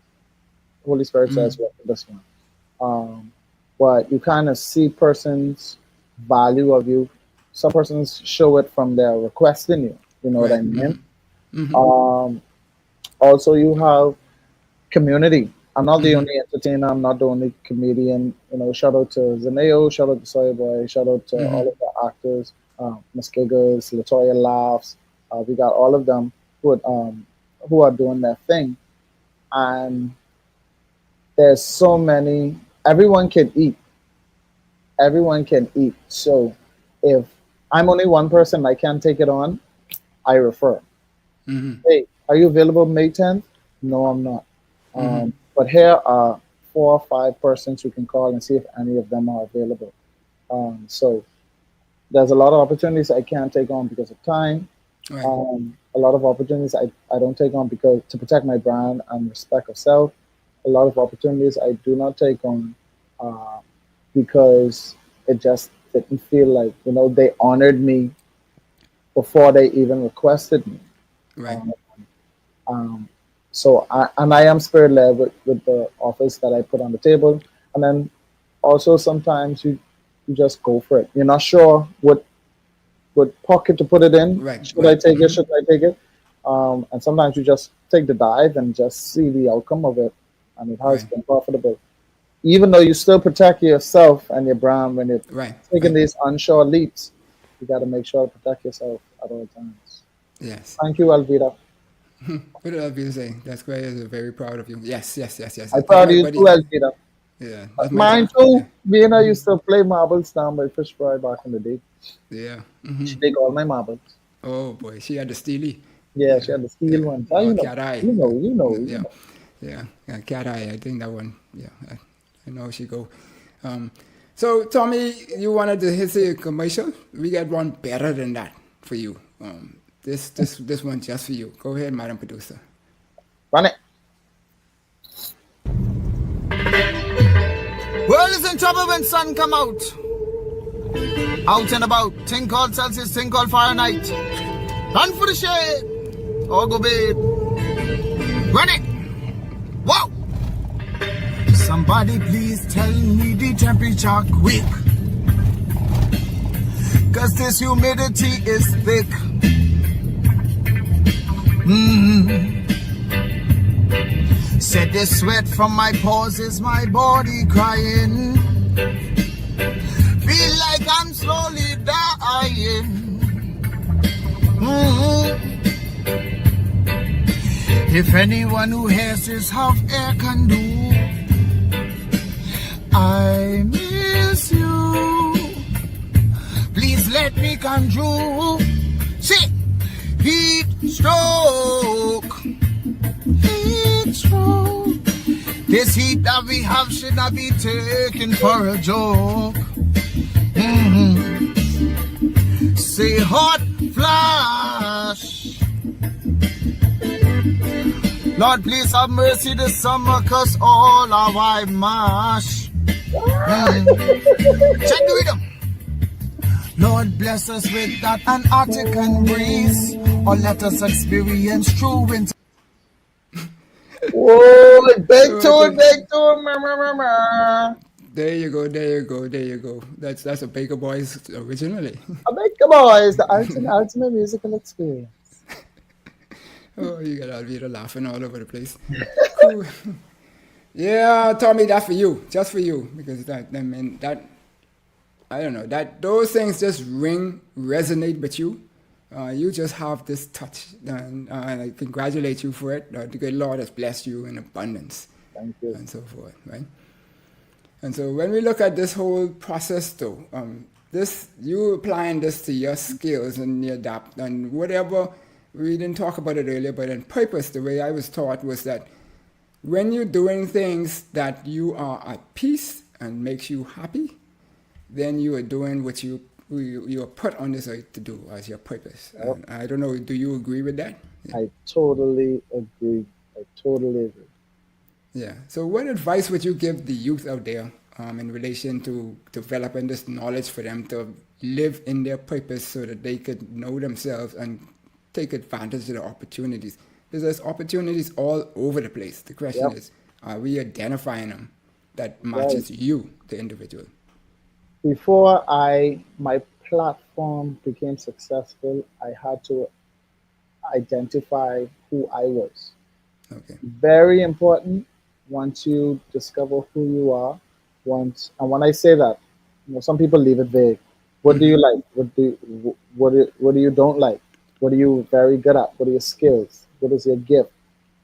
Holy Spirit says work with this one. But you kind of see persons' value of you. Some persons show it from their requesting you. You know what I mean? Also, you have community. I'm not the only entertainer. I'm not the only comedian. You know, shout out to Zaneo, shout out to Sawyer Boy, shout out to all of the actors, Muskegers, Latoya Laughs. We got all of them who are doing their thing. And there's so many. Everyone can eat. Everyone can eat. So if I'm only one person, I can't take it on, I refer. Hey, are you available May 10th? No, I'm not. But here are 4 or 5 persons who can call and see if any of them are available. So there's a lot of opportunities I can't take on because of time. Right. A lot of opportunities I don't take on because to protect my brand and respect of self. A lot of opportunities I do not take on because it just didn't feel like, you know, they honored me before they even requested me. Right. So I am spirit led with the offers that I put on the table, and then also sometimes you just go for it. You're not sure what pocket to put it in. Right. Should I take it? Should I take it? And sometimes you just take the dive and just see the outcome of it, and it has been profitable. Even though you still protect yourself and your brand when you're taking these unsure leaps, you got to make sure to protect yourself at all times. Yes. Thank you, Alvida. What did Alvida say? That's great. I'm very proud of you. Yes. I'm proud of you too, Alvida. Yeah. Mine too. Vienna used to play marbles down by Fish Fry back in the day. Yeah. She take all my marbles. Oh boy, she had the steely. Yeah, she had the steel one. Oh, you know, cat eye. you know. Yeah. Cat eye. I think that one. Yeah, I know she go. So Tommy, you wanted to hit a commercial? We got one better than that for you. This one just for you. Go ahead, Madam Producer. Run it. World is in trouble when sun come out. Out and about. Thing called Celsius, thing called Fahrenheit. Run for the shade. Or go bed. Run it. Whoa. Somebody please tell me the temperature quick. Cause this humidity is thick. Said the sweat from my pores is my body crying. Feel like I'm slowly dying. If anyone who has this half air can do, I miss you. Please let me come through. See, heat stroke. Heat stroke. This heat that we have should not be taken for a joke. Say hot flash. Lord, please have mercy this summer, cause all our wife mash. Check the rhythm. Lord, bless us with that Antarctic breeze, or let us experience true winter. Whoa, big tune. There you go. That's a Baker Boys originally. Baker Boys, the ultimate musical experience. Oh, you got Alvida laughing all over the place. Cool. Yeah, Tommy, that's for you, just for you, because I don't know, that those things just resonate with you. You just have this touch, and I congratulate you for it. The good Lord has blessed you in abundance. Thank you. And so forth, right? And so when we look at this whole process, though, you applying this to your skills and your adapt and whatever. We didn't talk about it earlier, but in purpose, the way I was taught was that when you're doing things that you are at peace and makes you happy, then you are doing what you are put on this earth to do as your purpose. Yep. And I don't know, do you agree with that? Yeah. I totally agree. I totally agree. Yeah. So, what advice would you give the youth out there in relation to developing this knowledge for them to live in their purpose so that they could know themselves and take advantage of the opportunities? Because there's opportunities all over the place. The question Yep. is, are we identifying them that Right. matches you, the individual? Before my platform became successful, I had to identify who I was. Okay. Very important. Once you discover who you are, and when I say that, some people leave it vague. What do you like? What do you don't like? What are you very good at? What are your skills? What is your gift?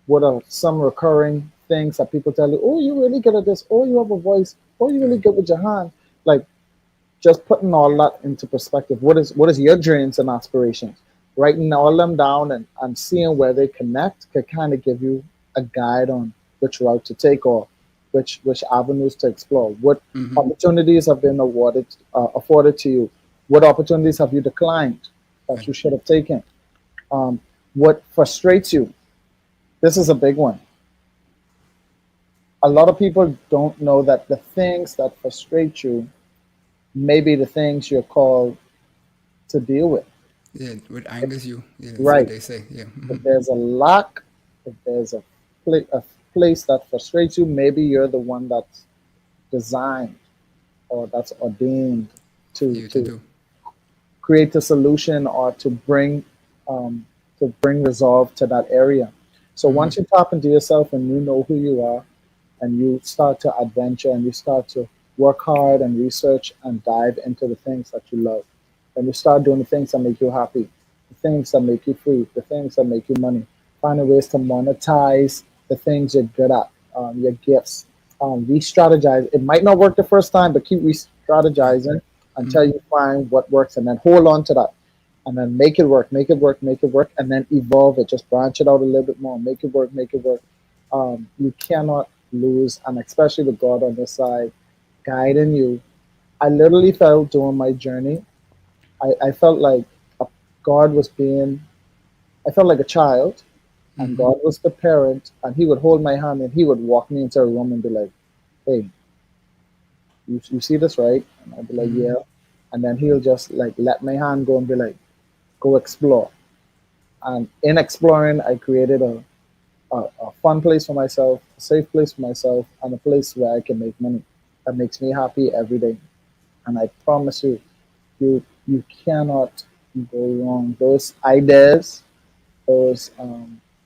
What are some recurring things that people tell you? Oh, you're really good at this. Oh, you have a voice. Oh, you're really Right. good with your hand. Like, just putting all that into perspective. What is your dreams and aspirations? Writing all them down and seeing where they connect could kind of give you a guide on which route to take or which avenues to explore. What opportunities have been afforded to you? What opportunities have you declined that Right. you should have taken? What frustrates you? This is a big one. A lot of people don't know that the things that frustrate you may be the things you're called to deal with. Yeah, what angers you. Yeah, that's what Right. they say. Yeah. If there's a lack, if there's a place that frustrates you, maybe you're the one that's designed or that's ordained to You to to do. create a solution or um, to bring resolve to that area. So once you tap into yourself and you know who you are, and you start to adventure and you start to work hard and research and dive into the things that you love, and you start doing the things that make you happy, the things that make you free, the things that make you money, finding ways to monetize the things you're good at, your gifts. Re-strategize. It might not work the first time, but keep Right. re-strategizing until you find what works, and then hold on to that, and then make it work, make it work, make it work, and then evolve it. Just branch it out a little bit more, make it work, make it work. You cannot lose, and especially with God on this side, guiding you. I literally felt during my journey, I felt like God was being, I felt like a child, and God was the parent, and He would hold my hand and He would walk me into a room and be like, "Hey, you see this, right?" And I'd be like, "Yeah." And then He'll just like let my hand go and be like, "Go explore." And in exploring, I created a fun place for myself, a safe place for myself, and a place where I can make money that makes me happy every day. And I promise you, you cannot go wrong. Those ideas, those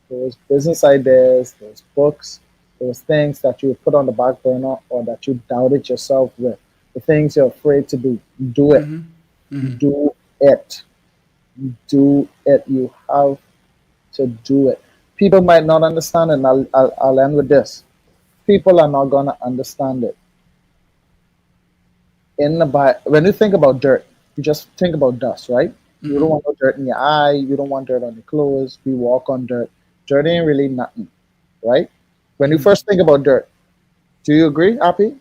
those business ideas, those books, those things that you put on the back burner or that you doubted yourself with, the things you're afraid to do it, do it, do it. You have to do it. People might not understand, and I'll end with this. People are not gonna understand it. When you think about dirt, you just think about dust, right? You don't want no dirt in your eye. You don't want dirt on your clothes. We walk on dirt. Dirt ain't really nothing, right? When you first think about dirt, do you agree, Appy?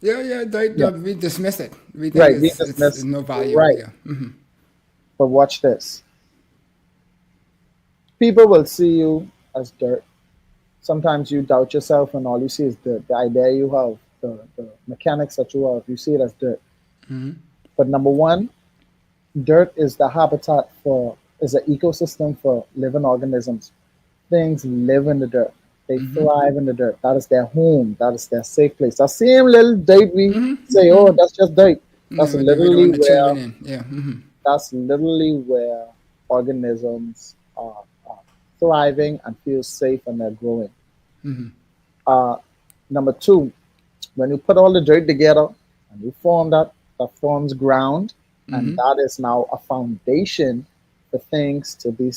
Yeah, yeah, Yeah. we dismiss it. We think Right. We it's dismiss. no value. Right. Yeah. But watch this. People will see you as dirt. Sometimes you doubt yourself, and all you see is the idea you have, the mechanics that you have. You see it as dirt. But number one, dirt is the habitat is an ecosystem for living organisms. Things live in the dirt. They thrive in the dirt. That is their home. That is their safe place. That same little dirt we say, oh, that's just dirt. Yeah, That's with the literally one the where children in. Yeah. organisms are thriving and feel safe and they're growing. Uh, Number two, when you put all the dirt together and you form that forms ground, and that is now a foundation for things to be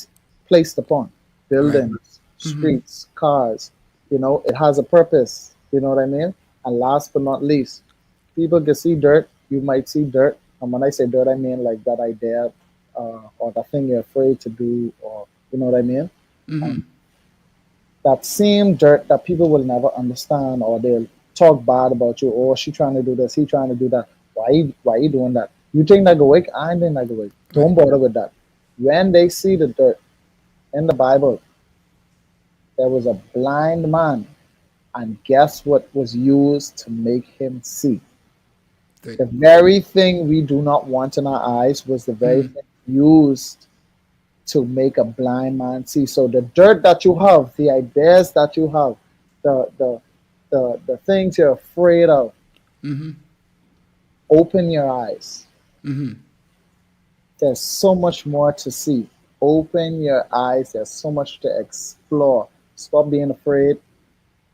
placed upon. Right. Buildings, streets, cars, it has a purpose. You know what I mean? And last but not least, people can see dirt. You might see dirt. And when I say dirt, I mean like that idea or that thing you're afraid to do, or you know what I mean? Um, that same dirt that people will never understand, or they'll talk bad about you. Oh, she trying to do this, he trying to do that. Why you doing that? You think that go away? I think that go away. Right. Don't bother with that. When they see the dirt in the Bible, there was a blind man, and guess what was used to make him see? Right. The very thing we do not want in our eyes was the very thing used to make a blind man see. So the dirt that you have, the ideas that you have, the things you're afraid of, open your eyes. There's so much more to see. Open your eyes. There's so much to explore. Stop being afraid.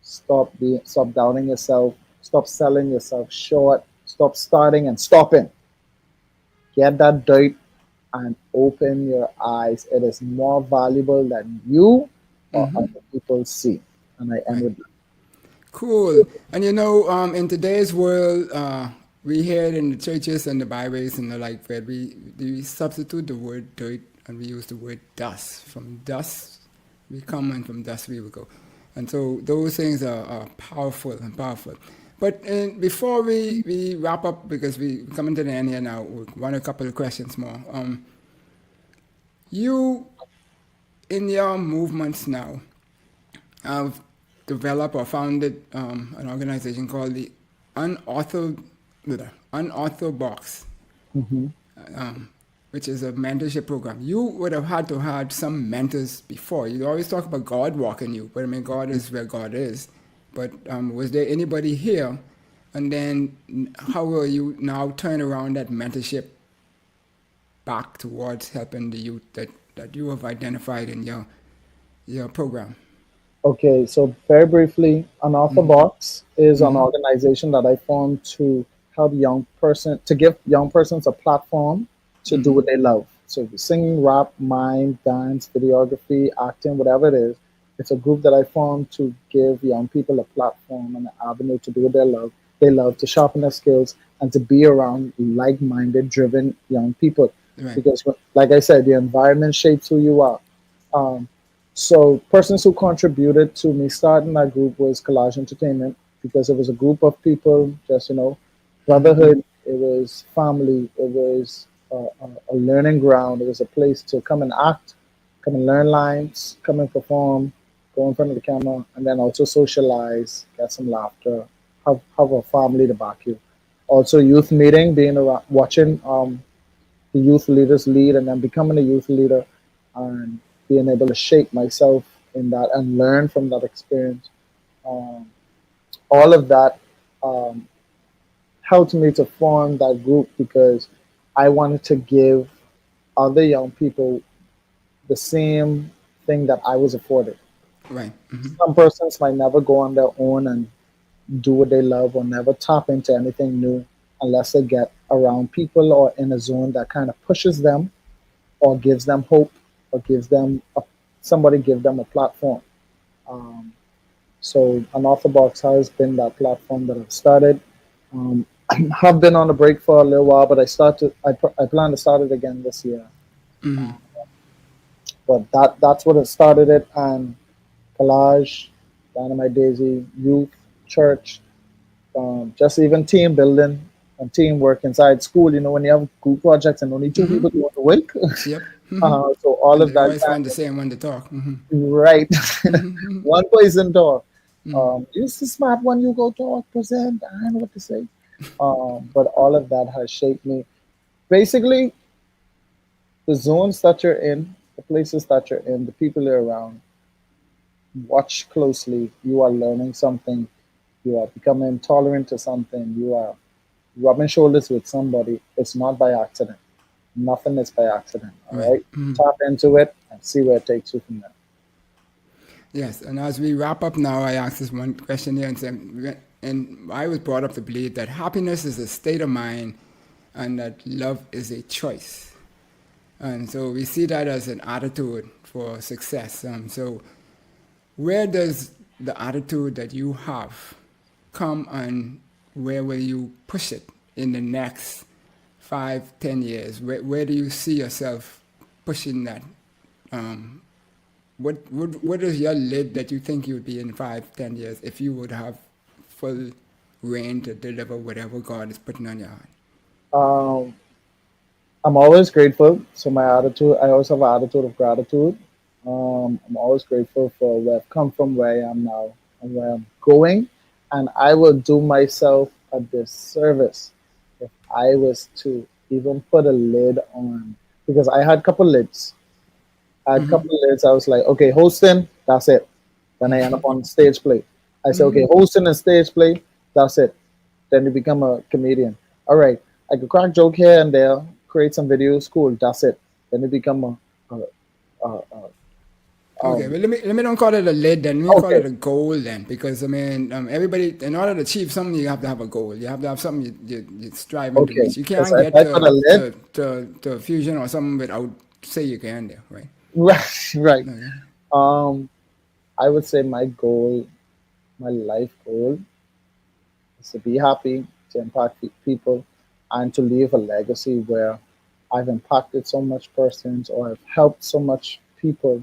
Stop doubting yourself. Stop selling yourself short. Stop starting and stopping. Get that dirt and open your eyes. It is more valuable than you or other people see. And I end with that. Cool. And you know, in today's world, we hear it in the churches and the Bibles and the like, where we substitute the word dirt and we use the word dust. From dust we come and from dust we will go. And so those things are powerful and powerful. But before we wrap up, because we coming to the end here now, we want a couple of questions more. You, in your movements now, have developed or founded an organization called the Unorthodox, which is a mentorship program. You would have had to have some mentors before. You always talk about God walking you, but I mean, God is where God is. But was there anybody here? And then how will you now turn around that mentorship back towards helping the youth that you have identified in your program? Okay, so very briefly, Unorthodox is an organization that I formed to help to give young persons a platform to do what they love. So singing, rap, mime, dance, videography, acting, whatever it is, it's a group that I formed to give young people a platform and an avenue to do what they love, to sharpen their skills and to be around like-minded, driven young people. Right. Because, like I said, the environment shapes who you are. So persons who contributed to me starting that group was Collage Entertainment, because it was a group of people, just, brotherhood, it was family, it was a learning ground, it was a place to come and act, come and learn lines, come and perform, go in front of the camera, and then also socialize, get some laughter, have a family to back you. Also youth meeting, being around, watching the youth leaders lead and then becoming a youth leader and being able to shape myself in that and learn from that experience. All of that helped me to form that group because I wanted to give other young people the same thing that I was afforded. Right. Some persons might never go on their own and do what they love or never tap into anything new unless they get around people or in a zone that kind of pushes them or gives them hope or gives them somebody give them a platform. So Unorthodox has been that platform that I've started. I have been on a break for a little while, but I plan to start it again this year. But that's what it started it, and Collage, Dynamite Daisy, youth, church, just even team building and teamwork inside school. When you have group projects and only two people doing the work. Yep. So all And of they that. always want the same one to talk. Right. One person talk. You're the smart one, you go talk, present, I don't know what to say. But all of that has shaped me. Basically, the zones that you're in, the places that you're in, the people you're around, watch closely. You are learning something. You are becoming tolerant to something. You are rubbing shoulders with somebody. It's not by accident. Nothing is by accident. All right. Tap into it and see where it takes you from there. Yes, and as we wrap up now, I ask this one question here, and I was brought up to believe that happiness is a state of mind, and that love is a choice, and so we see that as an attitude for success. So, where does the attitude that you have come, and where will you push it in the next 5-10 years? Where do you see yourself pushing that what is your lid that you think you would be in 5, 10 years if you would have full reign to deliver whatever God is putting on your heart? I'm always grateful. So my attitude, I always have an attitude of gratitude. I'm always grateful for where I've come from, where I am now, and where I'm going. And I will do myself a disservice if I was to even put a lid on, because I had a couple lids. I had a couple of lids. I was like, okay, hosting, that's it. Then I end up on stage play. I say, okay, hosting and stage play, that's it. Then you become a comedian. All right, I could crack joke here and there, create some videos, cool, that's it. Then you become Okay, well, let me don't call it a lid then. Let me call okay. it a goal then, because I mean, everybody, in order to achieve something, you have to have a goal. You have to have something you're striving to Okay. reach. You can't So if get I put a lid, to fusion or something without say you can there, right? right, right. Okay. I would say my goal, my life goal, is to be happy, to impact people, and to leave a legacy where I've impacted so much persons or I've helped so much people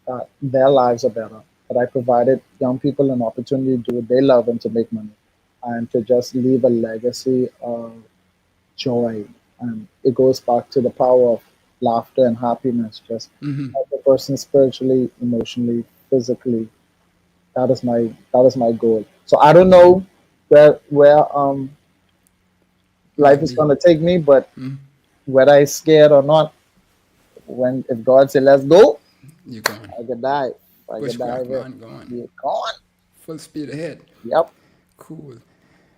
that their lives are better. That I provided young people an opportunity to do what they love and to make money, and to just leave a legacy of joy. And it goes back to the power of laughter and happiness. Just help a person spiritually, emotionally, physically. That is my goal. So I don't know where life Might is be. gonna take me, but whether I scared or not, when if God say let's go, You're gone. I could dive. I could Bushcraft dive in. man, gone. You're gone. Full speed ahead. Yep. Cool.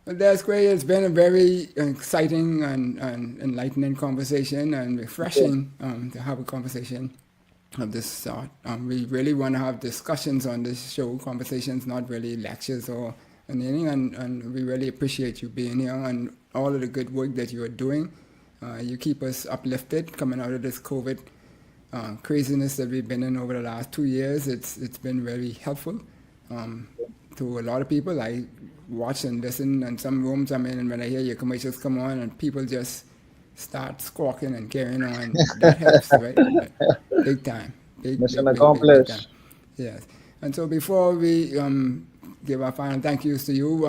Well, that's great. It's been a very exciting and enlightening conversation and Yeah. refreshing to have a conversation of this sort. We really want to have discussions on this show, conversations, not really lectures or anything. And we really appreciate you being here and all of the good work that you are doing. You keep us uplifted coming out of this COVID craziness that we've been in over the last 2 years. It's been very helpful to a lot of people. I watch and listen in some rooms I'm in, and when I hear your commercials come on and people just start squawking and carrying on, that helps, right? Big time. Mission Big time. accomplished. Yes. And so before we give our final thank yous to you,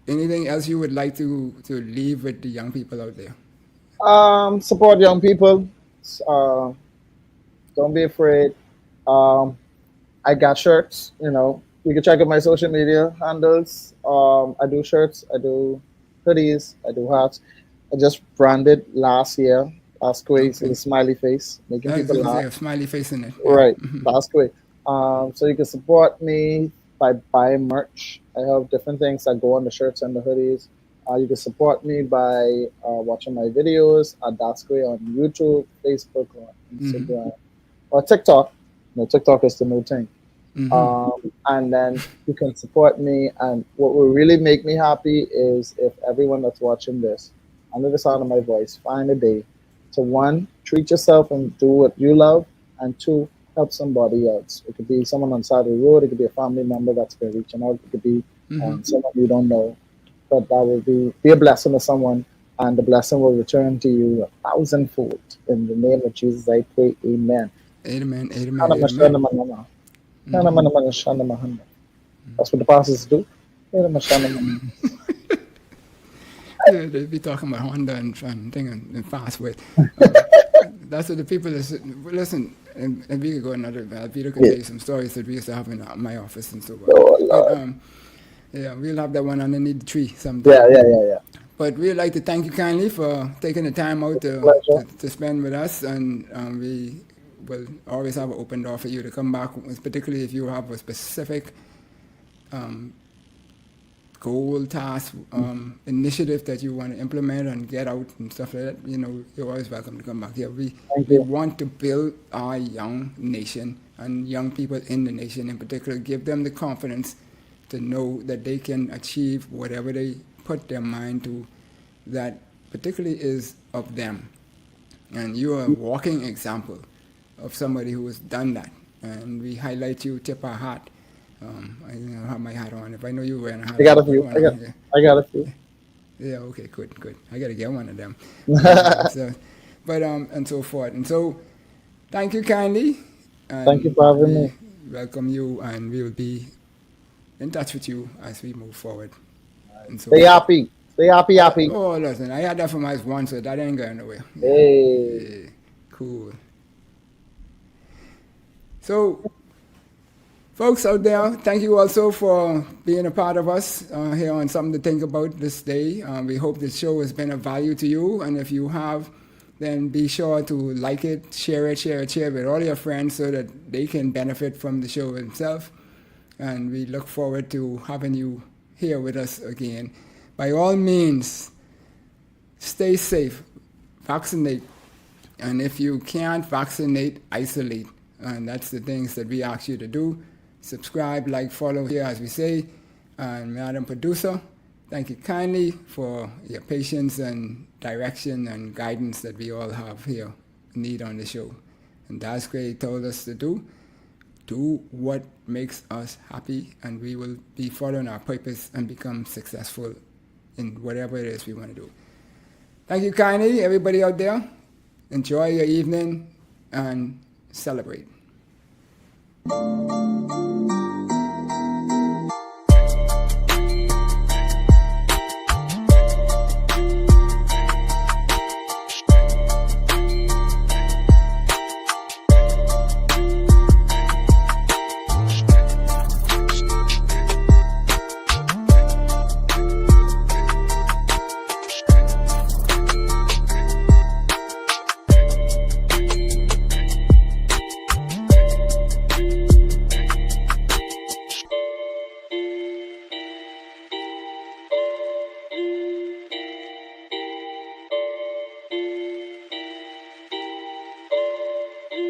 anything else you would like to leave with the young people out there? Support young people. Uh, don't be afraid. Um, I got shirts. You can check out my social media handles. I do shirts. I do hoodies. I do hats. I just branded last year. Last Quay with Okay. a smiley face, making I was people going to say laugh. a smiley face in it. Yeah. Right, last Quay. So you can support me by buying merch. I have different things that go on the shirts and the hoodies. You can support me by watching my videos at Dasquay on YouTube, Facebook, or Instagram, or TikTok. No, TikTok is the new thing. And then you can support me. And what will really make me happy is if everyone that's watching this, under the sound of my voice, find a day to one, treat yourself and do what you love, and two, help somebody else. It could be someone on the side of the road, it could be a family member that's been reaching out, it could be someone you don't know, but that will be a blessing to someone, and the blessing will return to you 1,000-fold. In the name of Jesus, I pray, amen. Amen. Amen. Amen. That's what the pastors do. Yeah, they be talking about Honda and thing and fast with. That's what the people listen. And we could go another. Peter could tell you some stories that we used to have in my office and so on. Oh, But Lord. yeah, we'll have that one underneath the tree someday. Yeah. But we'd like to thank you kindly for taking the time out Pleasure. to spend with us, and we will always have an open door for you to come back, particularly if you have a specific goal, task, initiative that you want to implement and get out and stuff like that. You're always welcome to come back here. We Thank you. want to build our young nation and young people in the nation in particular, give them the confidence to know that they can achieve whatever they put their mind to, that particularly is of them. And you are a walking example of somebody who has done that. And we highlight you, tip our hat. I have my hat on. If I know you're wearing a hat, I got a I'll put few. one on here. I got a few. Yeah, okay, good. I got to get one of them. And so forth. And so, thank you kindly. And Thank you for having me. welcome you, and we will be in touch with you as we move forward. And so, Stay happy. Stay happy, happy. oh, listen, I had that for my one, so that ain't going nowhere. Hey. Cool. So, folks out there, thank you also for being a part of us here on Something to Think About this day. We hope this show has been of value to you, and if you have, then be sure to like it, share with all your friends so that they can benefit from the show itself. And we look forward to having you here with us again. By all means, stay safe, vaccinate, and if you can't vaccinate, isolate. And that's the things that we ask you to do. Subscribe, like, follow here, as we say. And Madam Producer, thank you kindly for your patience and direction and guidance that we all have here, need on the show. And that's great told us to do what makes us happy, and we will be following our purpose and become successful in whatever it is we want to do. Thank you kindly, everybody out there. Enjoy your evening and celebrate.